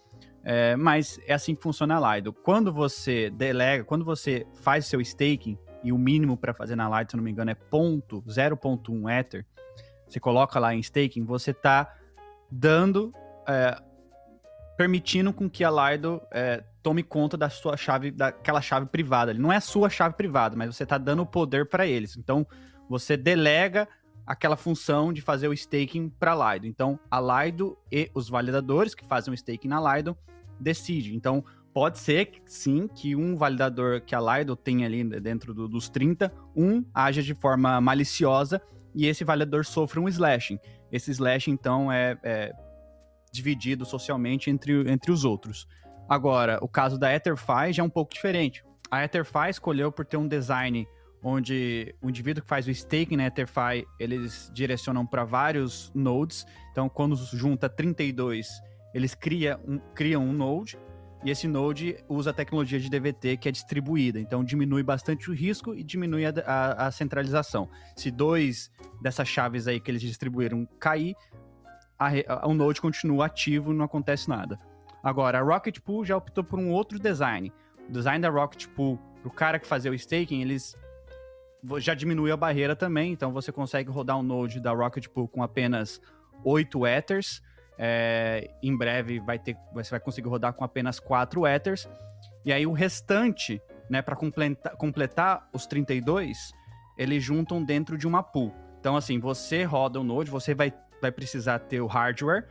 mas é assim que funciona a Lido. Quando você faz seu staking, e o mínimo para fazer na Lido, se eu não me engano, é 0.1 Ether, você coloca lá em staking, você está permitindo com que a Lido tome conta da sua chave, daquela chave privada. Não é a sua chave privada, mas você está dando o poder para eles. Então, você delega aquela função de fazer o staking para a Lido. Então, a Lido e os validadores que fazem o staking na Lido decidem. Então, pode ser, sim, que um validador que a Lido tem ali dentro dos 30, haja de forma maliciosa e esse validador sofre um slashing. Esse slashing, então, é dividido socialmente entre os outros. Agora, o caso da EtherFi já é um pouco diferente. A EtherFi escolheu por ter um design onde o indivíduo que faz o staking na EtherFi, eles direcionam para vários nodes. Então, quando junta 32, eles criam um node, e esse node usa a tecnologia de DVT que é distribuída. Então, diminui bastante o risco e diminui a centralização. Se 2 dessas chaves aí que eles distribuíram cair, o node continua ativo e não acontece nada. Agora, a Rocket Pool já optou por um outro design. O design da Rocket Pool, para o cara que fazia o staking, eles já diminui a barreira também, então você consegue rodar um node da Rocket Pool com apenas 8 Ethers. Em breve você vai conseguir rodar com apenas 4 Ethers. E aí o restante, né, para completar os 32, eles juntam dentro de uma pool. Então, assim, você roda o node, você vai precisar ter o hardware,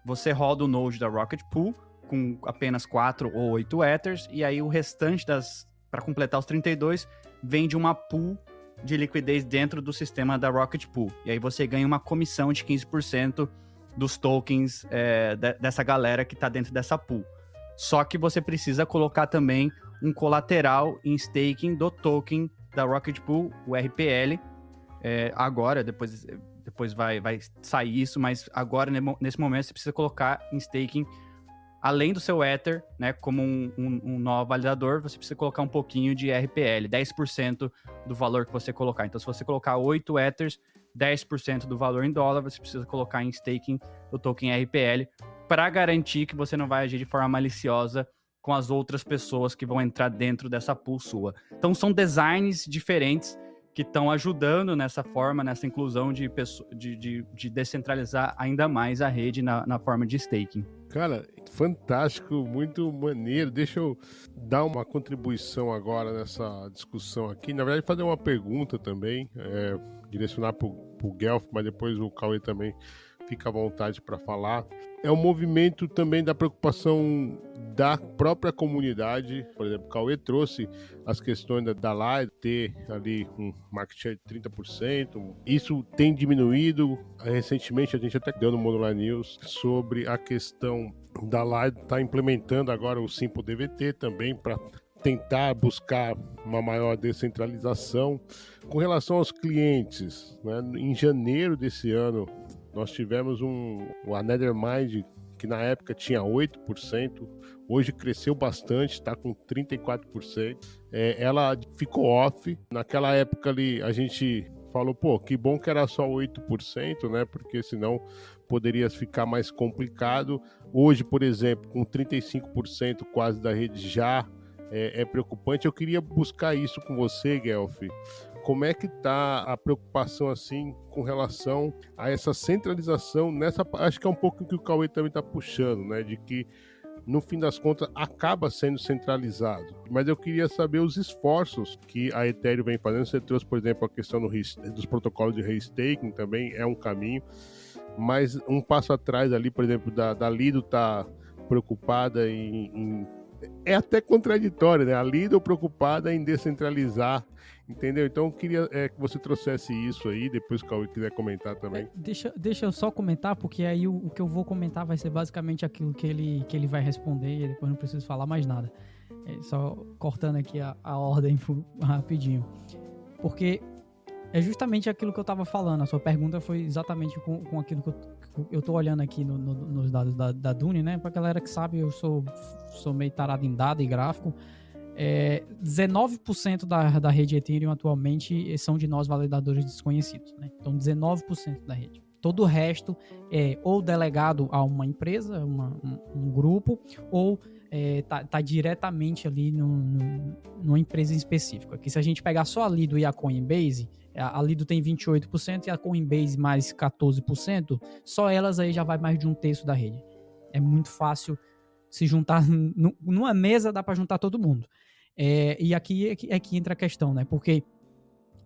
você roda o node da Rocket Pool com apenas 4 ou 8 Ethers, e aí o restante para completar os 32 vem de uma pool de liquidez dentro do sistema da Rocket Pool. E aí você ganha uma comissão de 15% dos tokens dessa galera que está dentro dessa pool. Só que você precisa colocar também um colateral em staking do token da Rocket Pool, o RPL. Agora, depois vai sair isso, mas agora, nesse momento, você precisa colocar em staking, além do seu Ether, né, como um nó validador, você precisa colocar um pouquinho de RPL, 10% do valor que você colocar. Então, se você colocar 8 Ethers, 10% do valor em dólar, você precisa colocar em staking o token RPL para garantir que você não vai agir de forma maliciosa com as outras pessoas que vão entrar dentro dessa pool sua. Então, são designs diferentes que estão ajudando nessa forma, nessa inclusão de descentralizar ainda mais a rede na forma de staking. Cara, fantástico, muito maneiro. Deixa eu dar uma contribuição agora nessa discussão aqui. Na verdade, fazer uma pergunta também, direcionar para o Guelph, mas depois o Cauê também fica à vontade para falar. É um movimento também da preocupação da própria comunidade. Por exemplo, o Cauê trouxe as questões da Lido ter ali um market share de 30%. Isso tem diminuído. Recentemente, a gente até deu no Modular News sobre a questão da Lido estar implementando agora o Simple DVT também para tentar buscar uma maior descentralização. Com relação aos clientes, né, em janeiro desse ano, nós tivemos a Nethermind, que na época tinha 8%, hoje cresceu bastante, está com 34%. Ela ficou off. Naquela época ali, a gente falou, que bom que era só 8%, né? Porque senão poderia ficar mais complicado. Hoje, por exemplo, com 35% quase da rede já é preocupante. Eu queria buscar isso com você, Guelph. Como é que está a preocupação assim com relação a essa centralização nessa? Acho que é um pouco o que o Cauê também está puxando, né? De que no fim das contas acaba sendo centralizado. Mas eu queria saber os esforços que a Ethereum vem fazendo. Você trouxe, por exemplo, a questão dos protocolos de restaking, também é um caminho. Mas um passo atrás ali, por exemplo, da Lido está preocupada em é até contraditório, né? A Lido preocupada em descentralizar, entendeu? Então eu queria que você trouxesse isso aí, depois que o Cauê quiser comentar também. Deixa eu só comentar, porque aí o que eu vou comentar vai ser basicamente aquilo que ele vai responder, e depois não preciso falar mais nada. Só cortando aqui a ordem rapidinho. Porque é justamente aquilo que eu estava falando. A sua pergunta foi exatamente com aquilo que eu tô olhando aqui nos dados da Dune, né? Pra galera que sabe, eu sou meio tarado em dado e gráfico. 19% da rede Ethereum atualmente são de nós validadores desconhecidos, né? Então 19% da rede. Todo o resto é ou delegado a uma empresa, um grupo, ou tá diretamente ali numa empresa específica. Aqui, se a gente pegar só a Lido e a Coinbase, a Lido tem 28% e a Coinbase mais 14%, só elas aí já vai mais de 1/3 da rede. É muito fácil se juntar, numa mesa dá para juntar todo mundo. E aqui é que entra a questão, né? Porque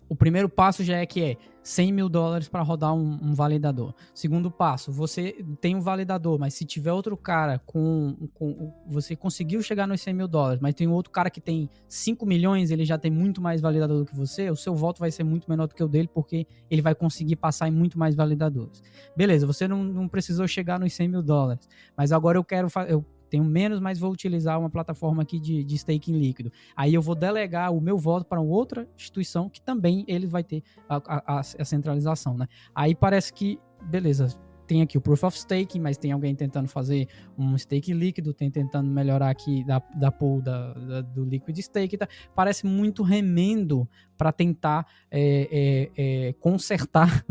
o primeiro passo já é que é $100 mil para rodar um validador. Segundo passo, você tem um validador, mas se tiver outro cara você conseguiu chegar nos $100 mil, mas tem outro cara que tem 5 milhões, ele já tem muito mais validador do que você, o seu voto vai ser muito menor do que o dele, porque ele vai conseguir passar em muito mais validadores. Beleza, você não precisou chegar nos $100 mil, mas agora eu tenho menos, mas vou utilizar uma plataforma aqui de staking líquido. Aí eu vou delegar o meu voto para outra instituição que também ele vai ter a centralização, né? Aí parece que, beleza, tem aqui o Proof of Stake, mas tem alguém tentando fazer um stake líquido, tem tentando melhorar aqui da pool do Liquid Stake. Tá? Parece muito remendo para tentar consertar,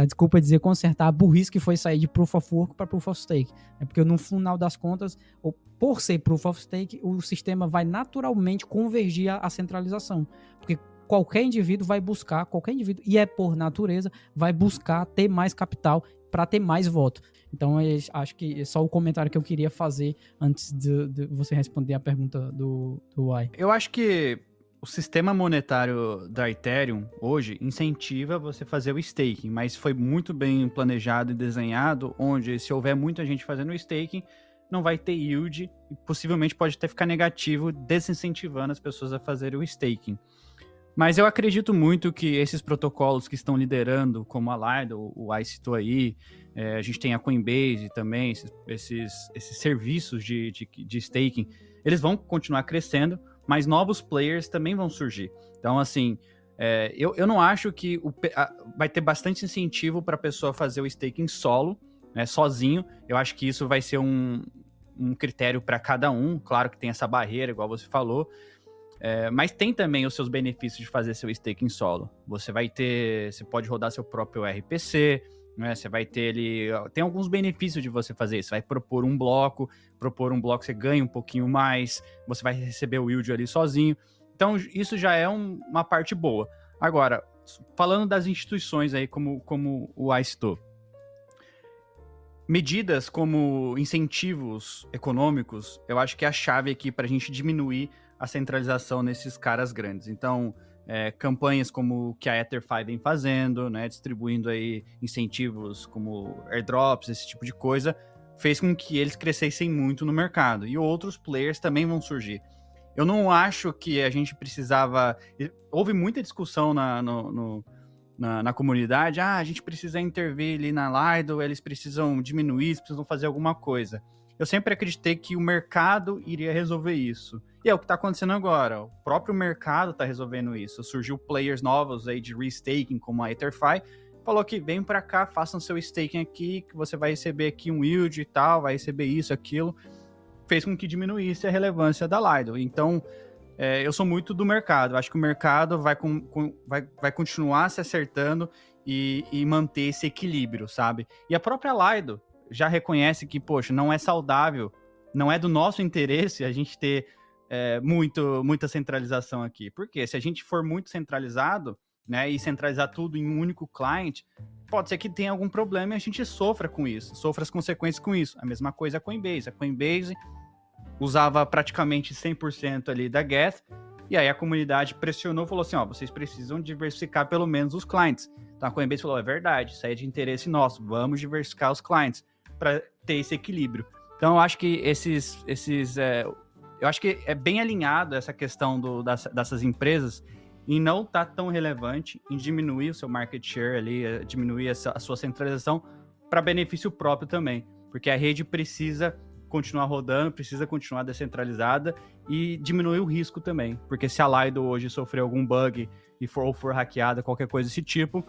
desculpa dizer consertar a burrice que foi sair de Proof of Work para Proof of Stake. É porque no final das contas, por ser Proof of Stake, o sistema vai naturalmente convergir à centralização. Porque qualquer indivíduo, e é por natureza, vai buscar ter mais capital para ter mais voto. Então, acho que é só o comentário que eu queria fazer antes de você responder a pergunta do Y. Eu acho que o sistema monetário da Ethereum hoje incentiva você fazer o staking, mas foi muito bem planejado e desenhado, onde se houver muita gente fazendo o staking, não vai ter yield e possivelmente pode até ficar negativo, desincentivando as pessoas a fazerem o staking. Mas eu acredito muito que esses protocolos que estão liderando, como a Lido, o Ai citou aí, a gente tem a Coinbase também, esses serviços de staking, eles vão continuar crescendo, mas novos players também vão surgir. Então, assim, eu não acho que vai ter bastante incentivo para a pessoa fazer o staking solo, né, sozinho. Eu acho que isso vai ser um critério para cada um. Claro que tem essa barreira, igual você falou, mas tem também os seus benefícios de fazer seu staking solo. Você pode rodar seu próprio RPC, né? Você vai ter tem alguns benefícios de você fazer isso. Você vai propor um bloco você ganha um pouquinho mais, você vai receber o yield ali sozinho. Então isso já é uma parte boa. Agora, falando das instituições aí, como o Ai citou, medidas como incentivos econômicos, eu acho que é a chave aqui para a gente diminuir a centralização nesses caras grandes. Então, campanhas como o que a EtherFi vem fazendo, né, distribuindo aí incentivos como airdrops, esse tipo de coisa, fez com que eles crescessem muito no mercado. E outros players também vão surgir. Eu não acho que a gente precisava... Houve muita discussão na comunidade, a gente precisa intervir ali na Lido, eles precisam diminuir, eles precisam fazer alguma coisa. Eu sempre acreditei que o mercado iria resolver isso. E é o que está acontecendo agora. O próprio mercado está resolvendo isso. Surgiu players novos aí de restaking, como a EtherFi, falou que vem para cá, façam seu staking aqui, que você vai receber aqui um yield e tal, vai receber isso, aquilo. Fez com que diminuísse a relevância da Lido. Então, eu sou muito do mercado. Acho que o mercado vai continuar se acertando e manter esse equilíbrio, sabe? E a própria Lido já reconhece que, poxa, não é saudável, não é do nosso interesse a gente ter muita centralização aqui. Porque se a gente for muito centralizado, né, e centralizar tudo em um único client, pode ser que tenha algum problema e a gente sofra com isso, sofra as consequências com isso. A mesma coisa a Coinbase. A Coinbase usava praticamente 100% ali da Gas, e aí a comunidade pressionou, falou assim, vocês precisam diversificar pelo menos os clients. Então a Coinbase falou, é verdade, isso aí é de interesse nosso, vamos diversificar os clients para ter esse equilíbrio. Então eu acho que eu acho que é bem alinhado essa questão dessas empresas em não estar tão relevante, em diminuir o seu market share ali, diminuir a sua centralização para benefício próprio também, porque a rede precisa continuar rodando, precisa continuar descentralizada e diminuir o risco também, porque se a Lido hoje sofrer algum bug ou for hackeada, qualquer coisa desse tipo,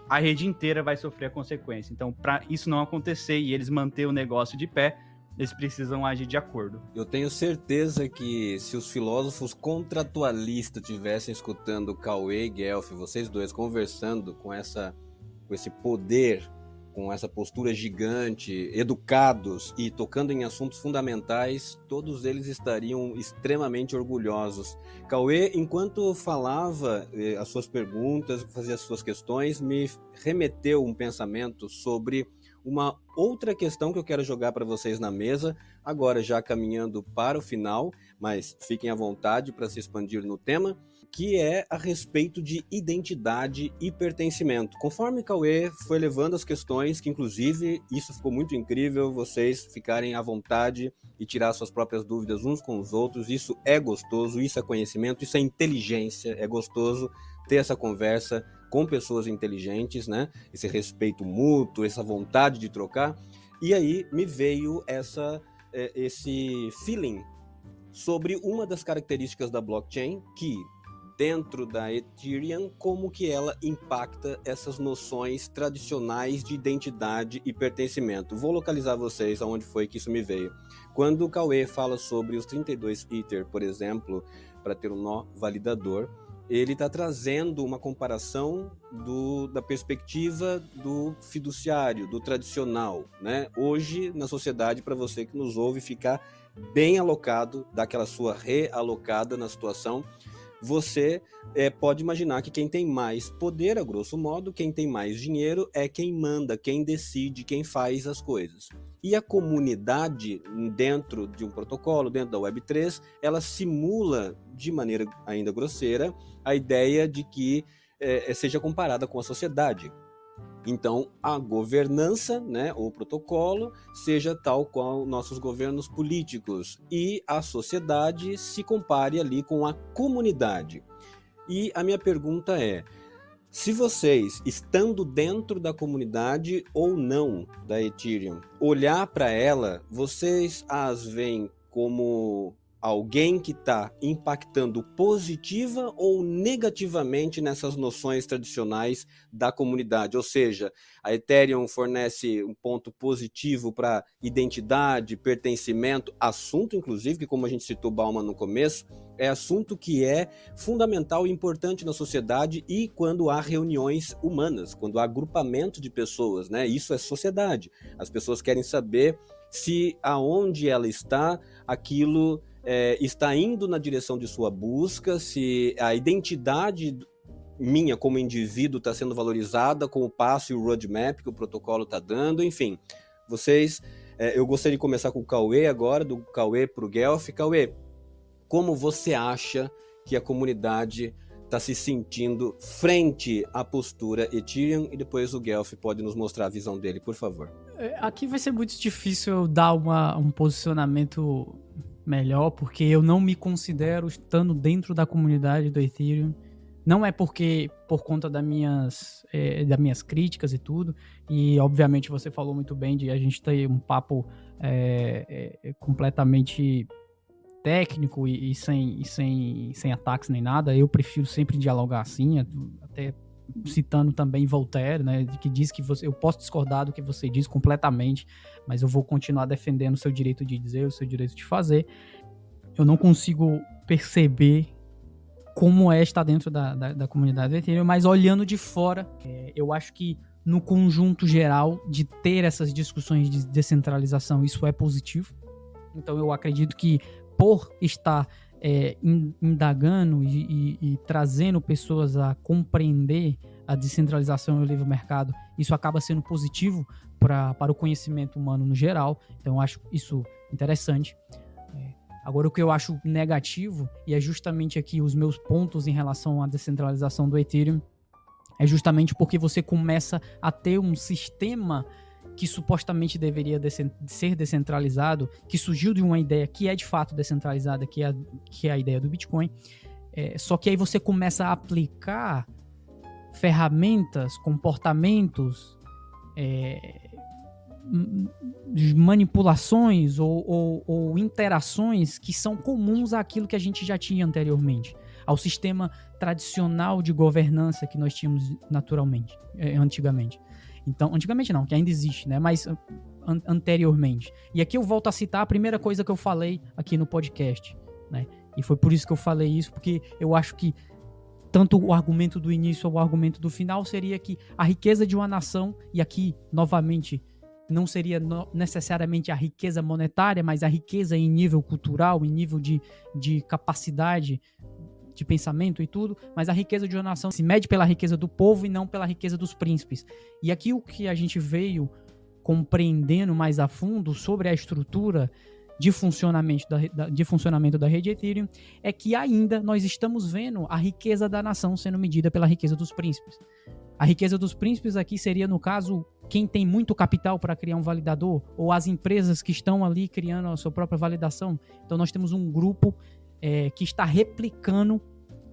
a rede inteira vai sofrer a consequência. Então, para isso não acontecer e eles manter o negócio de pé, eles precisam agir de acordo. Eu tenho certeza que se os filósofos contratualistas estivessem escutando o Cauê e Guelph, vocês dois conversando com esse poder, com essa postura gigante, educados e tocando em assuntos fundamentais, todos eles estariam extremamente orgulhosos. Cauê, enquanto falava as suas perguntas, fazia as suas questões, me remeteu um pensamento sobre uma outra questão que eu quero jogar para vocês na mesa, agora já caminhando para o final, mas fiquem à vontade para se expandir no tema, que é a respeito de identidade e pertencimento. Conforme Cauê foi levando as questões, que inclusive isso ficou muito incrível, vocês ficarem à vontade e tirar suas próprias dúvidas uns com os outros, isso é gostoso, isso é conhecimento, isso é inteligência, é gostoso ter essa conversa com pessoas inteligentes, né? Esse respeito mútuo, essa vontade de trocar. E aí me veio esse feeling sobre uma das características da blockchain, que dentro da Ethereum, como que ela impacta essas noções tradicionais de identidade e pertencimento. Vou localizar vocês aonde foi que isso me veio. Quando o Cauê fala sobre os 32 Ether, por exemplo, para ter um nó validador, ele está trazendo uma comparação da perspectiva do fiduciário, do tradicional, né? Hoje, na sociedade, para você que nos ouve, ficar bem alocado, daquela sua realocada na situação, você pode imaginar que quem tem mais poder, a grosso modo, quem tem mais dinheiro é quem manda, quem decide, quem faz as coisas. E a comunidade dentro de um protocolo, dentro da Web3, ela simula, de maneira ainda grosseira, a ideia de que seja comparada com a sociedade. Então, a governança, né, o protocolo, seja tal qual nossos governos políticos, e a sociedade se compare ali com a comunidade. E a minha pergunta é, se vocês, estando dentro da comunidade ou não da Ethereum, olhar para ela, vocês as veem como alguém que está impactando positiva ou negativamente nessas noções tradicionais da comunidade? Ou seja, a Ethereum fornece um ponto positivo para identidade, pertencimento, assunto inclusive que, como a gente citou Bauman no começo, é assunto que é fundamental e importante na sociedade, e quando há reuniões humanas, quando há agrupamento de pessoas, né? Isso é sociedade. As pessoas querem saber se aonde ela está, aquilo está indo na direção de sua busca, se a identidade minha como indivíduo está sendo valorizada com o passo e o roadmap que o protocolo está dando, enfim. Vocês, eu gostaria de começar com o Cauê agora, do Cauê para o Guelph. Cauê, como você acha que a comunidade está se sentindo frente à postura Ethereum? E depois o Guelph pode nos mostrar a visão dele, por favor. Aqui vai ser muito difícil eu dar um posicionamento melhor, porque eu não me considero estando dentro da comunidade do Ethereum. Não é por conta das minhas críticas e tudo, e obviamente você falou muito bem de a gente ter um papo completamente técnico e sem ataques nem nada. Eu prefiro sempre dialogar assim, até citando também Voltaire, né, que diz que eu posso discordar do que você diz completamente, mas eu vou continuar defendendo o seu direito de dizer, o seu direito de fazer. Eu não consigo perceber como estar dentro da comunidade Ethereum, mas olhando de fora, eu acho que no conjunto geral de ter essas discussões de descentralização, isso é positivo. Então eu acredito que por estar indagando e trazendo pessoas a compreender a descentralização e o livre mercado, isso acaba sendo positivo para o conhecimento humano no geral. Então eu acho isso interessante. Agora, o que eu acho negativo, e é justamente aqui os meus pontos em relação à descentralização do Ethereum, é justamente porque você começa a ter um sistema que supostamente deveria ser descentralizado, que surgiu de uma ideia que é de fato descentralizada, que é a ideia do Bitcoin. Só que aí você começa a aplicar ferramentas, comportamentos, manipulações ou interações que são comuns àquilo que a gente já tinha anteriormente, ao sistema tradicional de governança que nós tínhamos naturalmente, antigamente. Então, antigamente não, que ainda existe, né? Mas anteriormente. E aqui eu volto a citar a primeira coisa que eu falei aqui no podcast, né? E foi por isso que eu falei isso, porque eu acho que tanto o argumento do início ou o argumento do final seria que a riqueza de uma nação, e aqui, novamente, não seria necessariamente a riqueza monetária, mas a riqueza em nível cultural, em nível de capacidade de pensamento e tudo, mas a riqueza de uma nação se mede pela riqueza do povo e não pela riqueza dos príncipes. E aqui o que a gente veio compreendendo mais a fundo sobre a estrutura de funcionamento da rede Ethereum, é que ainda nós estamos vendo a riqueza da nação sendo medida pela riqueza dos príncipes. A riqueza dos príncipes aqui seria, no caso, quem tem muito capital para criar um validador, ou as empresas que estão ali criando a sua própria validação. Então nós temos um grupo que está replicando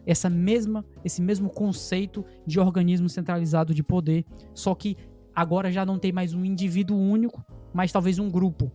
esse mesmo conceito de organismo centralizado de poder, só que agora já não tem mais um indivíduo único, mas talvez um grupo.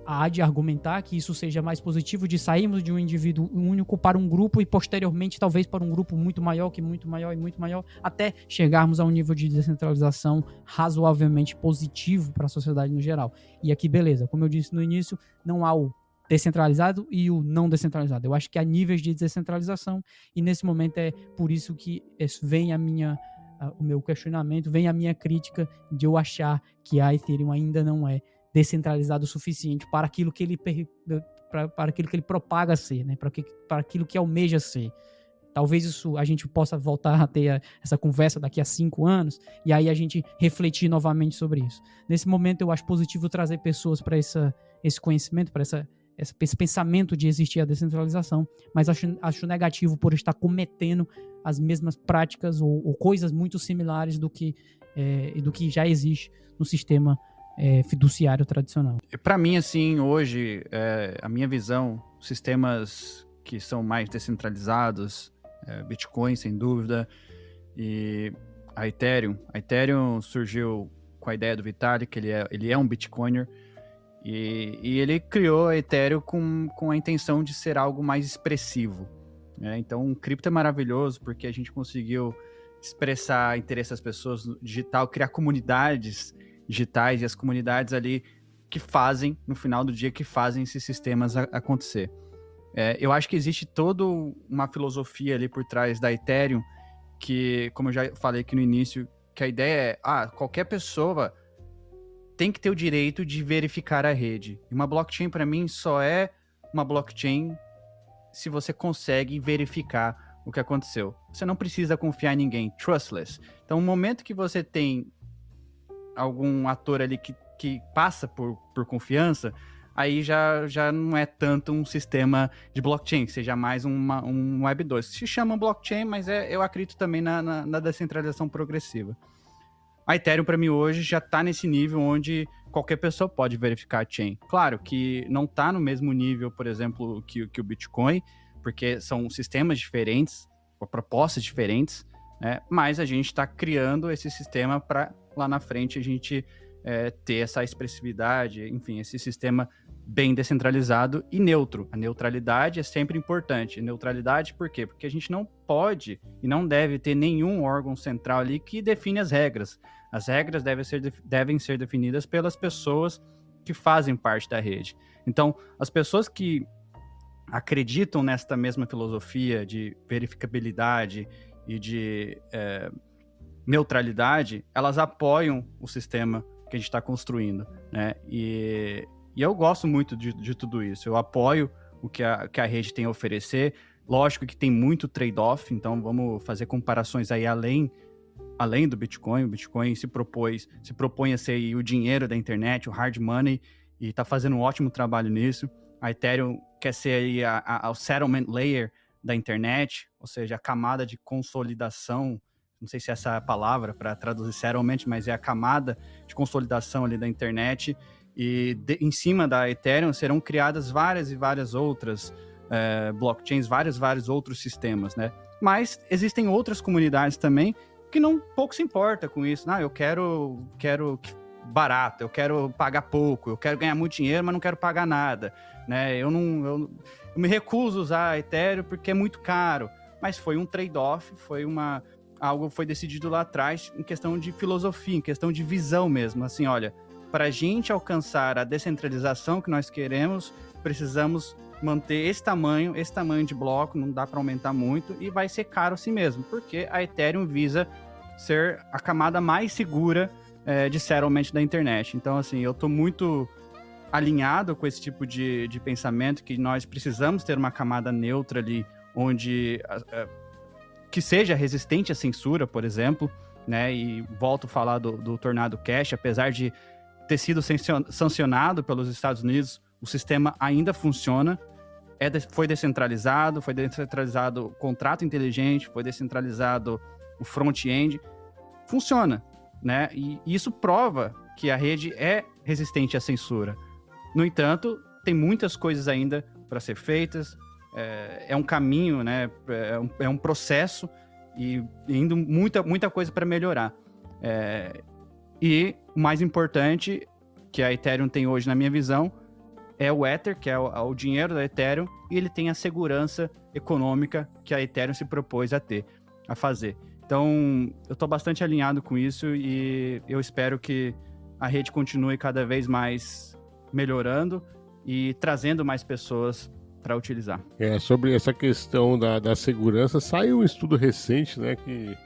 Há de argumentar que isso seja mais positivo, de sairmos de um indivíduo único para um grupo e posteriormente talvez para um grupo muito maior, que muito maior e muito maior, até chegarmos a um nível de descentralização razoavelmente positivo para a sociedade no geral. E aqui, beleza, como eu disse no início, não há o descentralizado e o não descentralizado. Eu acho que há níveis de descentralização e nesse momento é por isso que vem o meu questionamento, vem a minha crítica de eu achar que a Ethereum ainda não é descentralizado o suficiente para aquilo que ele propaga ser, né? Para aquilo que almeja ser. Talvez isso a gente possa voltar a ter essa conversa daqui a 5 anos e aí a gente refletir novamente sobre isso. Nesse momento eu acho positivo trazer pessoas para esse conhecimento, para esse pensamento de existir a descentralização, mas acho negativo por estar cometendo as mesmas práticas ou coisas muito similares do que já existe no sistema fiduciário tradicional. Para mim, assim, hoje, a minha visão, sistemas que são mais descentralizados, Bitcoin, sem dúvida, e a Ethereum. A Ethereum surgiu com a ideia do Vitalik, ele é um Bitcoiner, e ele criou a Ethereum com a intenção de ser algo mais expressivo. Né? Então, o cripto é maravilhoso porque a gente conseguiu expressar interesse das pessoas no digital, criar comunidades digitais e as comunidades ali que fazem, no final do dia, que fazem esses sistemas acontecer. Eu acho que existe toda uma filosofia ali por trás da Ethereum que, como eu já falei aqui no início, que a ideia é, qualquer pessoa tem que ter o direito de verificar a rede. E uma blockchain, para mim, só é uma blockchain se você consegue verificar o que aconteceu. Você não precisa confiar em ninguém, trustless. Então, no momento que você tem algum ator ali que passa por confiança, aí já não é tanto um sistema de blockchain, seja mais um Web 2. Se chama blockchain, mas eu acredito também na descentralização progressiva. A Ethereum, para mim, hoje já está nesse nível onde qualquer pessoa pode verificar a chain. Claro que não está no mesmo nível, por exemplo, que o Bitcoin, porque são sistemas diferentes, ou propostas diferentes, né? Mas a gente está criando esse sistema para lá na frente a gente ter essa expressividade, enfim, esse sistema bem descentralizado e neutro. A neutralidade é sempre importante. Neutralidade por quê? Porque a gente não pode e não deve ter nenhum órgão central ali que define as regras. As regras devem ser definidas pelas pessoas que fazem parte da rede. Então, as pessoas que acreditam nesta mesma filosofia de verificabilidade e de neutralidade, elas apoiam o sistema que a gente está construindo, né? E eu gosto muito de tudo isso. Eu apoio o que a rede tem a oferecer. Lógico que tem muito trade-off, então vamos fazer comparações aí além do Bitcoin. O Bitcoin se propõe a ser aí o dinheiro da internet, o hard money, e está fazendo um ótimo trabalho nisso. A Ethereum quer ser aí o settlement layer da internet, ou seja, a camada de consolidação. Não sei se essa é a palavra para traduzir settlement, mas é a camada de consolidação ali da internet. E em cima da Ethereum serão criadas várias e várias outras blockchains, vários outros sistemas, né? Mas existem outras comunidades também que pouco se importa com isso. Eu quero barato, eu quero pagar pouco, eu quero ganhar muito dinheiro, mas não quero pagar nada, né? Eu me recuso a usar a Ethereum porque é muito caro. Mas foi um trade-off, algo foi decidido lá atrás em questão de filosofia, em questão de visão mesmo. Assim, olha, para a gente alcançar a descentralização que nós queremos, precisamos manter esse tamanho de bloco, não dá para aumentar muito, e vai ser caro assim mesmo, porque a Ethereum visa ser a camada mais segura de settlement da internet. Então, assim, eu estou muito alinhado com esse tipo de pensamento, que nós precisamos ter uma camada neutra ali, onde que seja resistente à censura, por exemplo, né? E volto a falar do Tornado Cash, apesar de ter sido sancionado pelos Estados Unidos, O sistema ainda funciona, foi descentralizado o contrato inteligente, foi descentralizado o front-end, funciona, né? E isso prova que a rede é resistente à censura. No entanto, tem muitas coisas ainda para ser feitas, é um caminho, né? É um processo e ainda muita coisa para melhorar. E o mais importante que a Ethereum tem hoje, na minha visão, é o Ether, que é o dinheiro da Ethereum, e ele tem a segurança econômica que a Ethereum se propôs a fazer. Então, eu estou bastante alinhado com isso e eu espero que a rede continue cada vez mais melhorando e trazendo mais pessoas para utilizar. Sobre essa questão da segurança, saiu um estudo recente, né, que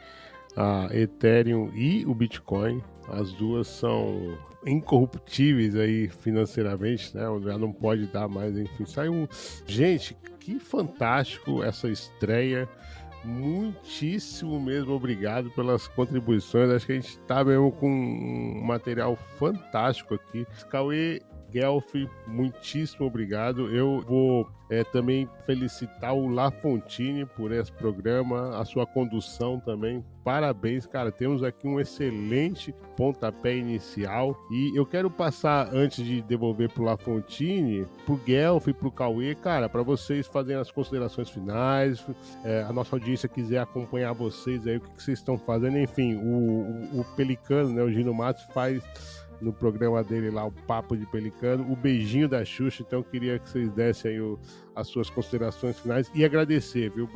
a Ethereum e o Bitcoin, as duas são incorruptíveis aí financeiramente, né? Já não pode dar mais, enfim. Gente, que fantástico essa estreia. Muitíssimo mesmo obrigado pelas contribuições. Acho que a gente tá mesmo com um material fantástico aqui. Cauê, Guelph, muitíssimo obrigado. Eu vou também felicitar o Lafontine por esse programa, a sua condução também. Parabéns, cara. Temos aqui um excelente pontapé inicial. E eu quero passar, antes de devolver pro Lafontine, pro Guelph e pro Cauê, cara, para vocês fazerem as considerações finais. A nossa audiência quiser acompanhar vocês aí, o que vocês estão fazendo. Enfim, o Pelicano, né, o Gino Matos, faz no programa dele lá, o Papo de Pelicano, o beijinho da Xuxa. Então eu queria que vocês dessem aí as suas considerações finais e agradecer, viu?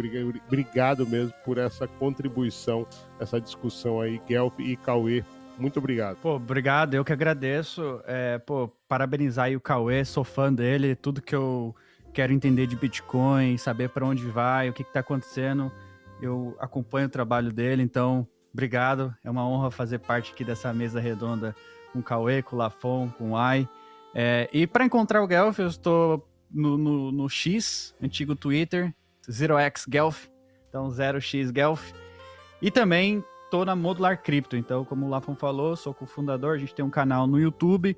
Obrigado mesmo por essa contribuição, essa discussão aí, Guelph e Cauê. Muito obrigado. Obrigado, eu que agradeço. Parabenizar aí o Cauê, sou fã dele, tudo que eu quero entender de Bitcoin, saber para onde vai, o que está acontecendo, eu acompanho o trabalho dele, então obrigado, é uma honra fazer parte aqui dessa mesa redonda com o Cauê, com o Lafon, com o Ai. E para encontrar o Guelph, eu estou no X, antigo Twitter, 0xGuelph, então 0xGuelph. E também estou na Modular Crypto, então como o Lafon falou, sou cofundador, a gente tem um canal no YouTube.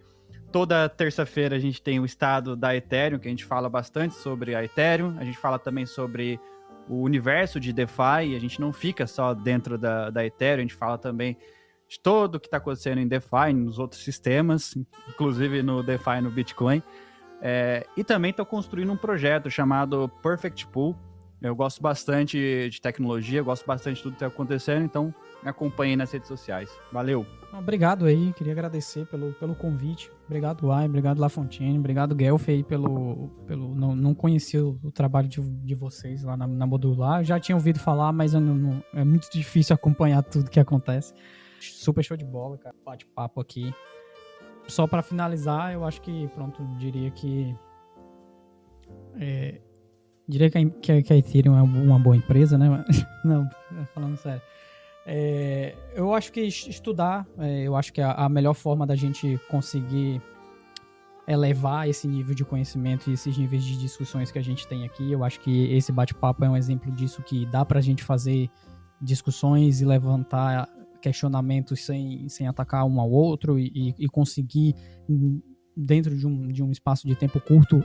Toda terça-feira a gente tem o estado da Ethereum, que a gente fala bastante sobre a Ethereum, a gente fala também sobre o universo de DeFi, a gente não fica só dentro da Ethereum, a gente fala também de tudo o que está acontecendo em DeFi, nos outros sistemas, inclusive no DeFi, no Bitcoin. E também estou construindo um projeto chamado Perfect Pool. Eu gosto bastante de tecnologia, gosto bastante de tudo que está acontecendo, então me acompanhem nas redes sociais. Valeu! Obrigado aí, queria agradecer pelo convite. Obrigado, Ai, obrigado, Lafontine, obrigado, Guelph aí não conhecia o trabalho de vocês lá na Modular. Já tinha ouvido falar, mas é muito difícil acompanhar tudo que acontece. Super show de bola, cara. Bate-papo aqui. Só para finalizar, eu acho que, diria que a Ethereum é uma boa empresa, né? Não, falando sério. Eu acho que estudar, eu acho que a melhor forma da gente conseguir elevar esse nível de conhecimento e esses níveis de discussões que a gente tem aqui, eu acho que esse bate-papo é um exemplo disso, que dá pra gente fazer discussões e levantar questionamentos sem atacar um ao outro e conseguir, dentro de um espaço de tempo curto,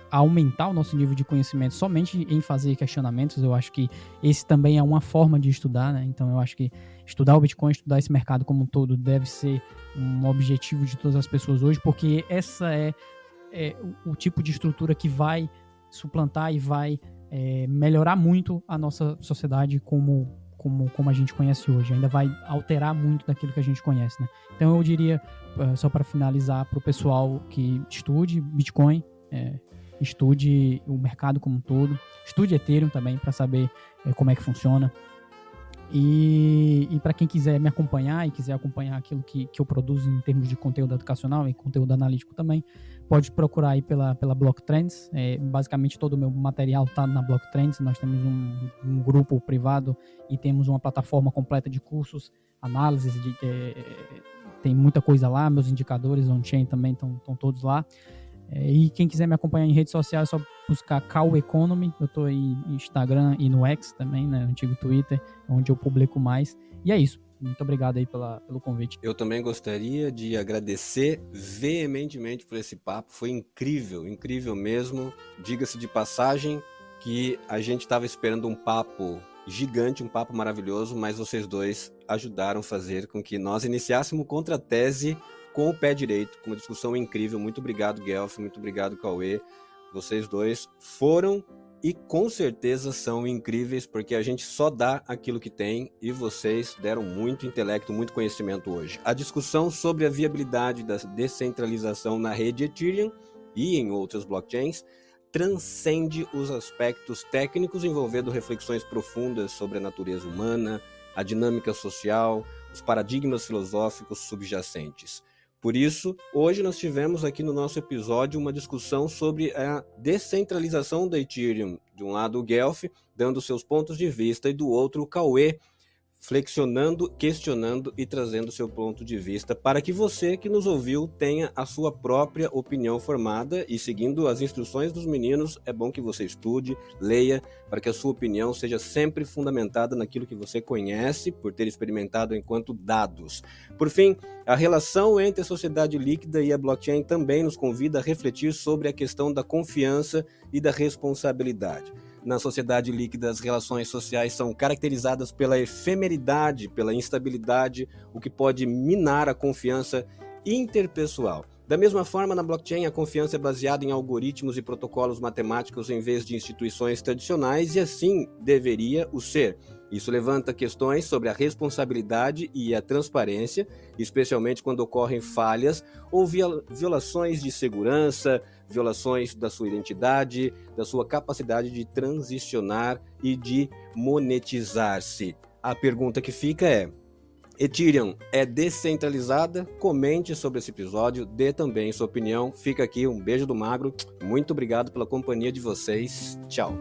aumentar o nosso nível de conhecimento somente em fazer questionamentos. Eu acho que esse também é uma forma de estudar, né? Então eu acho que estudar o Bitcoin, estudar esse mercado como um todo deve ser um objetivo de todas as pessoas hoje, porque essa é o tipo de estrutura que vai suplantar e vai melhorar muito a nossa sociedade como a gente conhece hoje, ainda vai alterar muito daquilo que a gente conhece, né? Então eu diria, só para finalizar, para o pessoal que estude Bitcoin, estude o mercado como um todo, estude Ethereum também para saber como é que funciona, e para quem quiser me acompanhar e quiser acompanhar aquilo que eu produzo em termos de conteúdo educacional e conteúdo analítico também, pode procurar aí pela Block Trends. Basicamente todo o meu material está na Block Trends. Nós temos um grupo privado e temos uma plataforma completa de cursos, análises, tem muita coisa lá, meus indicadores on-chain também estão todos lá. E quem quiser me acompanhar em redes sociais é só buscar Cow Economy. Eu estou em Instagram e no X também, né, antigo Twitter, onde eu publico mais. E é isso. Muito obrigado aí pelo convite. Eu também gostaria de agradecer veementemente por esse papo. Foi incrível, incrível mesmo. Diga-se de passagem que a gente estava esperando um papo gigante, um papo maravilhoso, mas vocês dois ajudaram a fazer com que nós iniciássemos contra a tese com o pé direito, com uma discussão incrível. Muito obrigado, Guelph, muito obrigado, Cauê. Vocês dois foram e com certeza são incríveis, porque a gente só dá aquilo que tem e vocês deram muito intelecto, muito conhecimento hoje. A discussão sobre a viabilidade da descentralização na rede Ethereum e em outras blockchains transcende os aspectos técnicos, envolvendo reflexões profundas sobre a natureza humana, a dinâmica social, os paradigmas filosóficos subjacentes. Por isso, hoje nós tivemos aqui no nosso episódio uma discussão sobre a descentralização da Ethereum. De um lado o Guelph, dando seus pontos de vista, e do outro o Cauê, flexionando, questionando e trazendo seu ponto de vista para que você que nos ouviu tenha a sua própria opinião formada e seguindo as instruções dos meninos, é bom que você estude, leia, para que a sua opinião seja sempre fundamentada naquilo que você conhece, por ter experimentado enquanto dados. Por fim, a relação entre a sociedade líquida e a blockchain também nos convida a refletir sobre a questão da confiança e da responsabilidade. Na sociedade líquida, as relações sociais são caracterizadas pela efemeridade, pela instabilidade, o que pode minar a confiança interpessoal. Da mesma forma, na blockchain, a confiança é baseada em algoritmos e protocolos matemáticos em vez de instituições tradicionais, e assim deveria o ser. Isso levanta questões sobre a responsabilidade e a transparência, especialmente quando ocorrem falhas ou violações de segurança, violações da sua identidade, da sua capacidade de transicionar e de monetizar-se. A pergunta que fica é: Ethereum é descentralizada? Comente sobre esse episódio, dê também sua opinião. Fica aqui um beijo do Magro, muito obrigado pela companhia de vocês, tchau.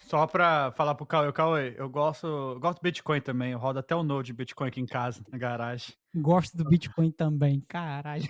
Só pra falar pro Cauê, eu gosto do Bitcoin também, eu rodo até o Node Bitcoin aqui em casa, na garagem. Gosto do Bitcoin também, caralho.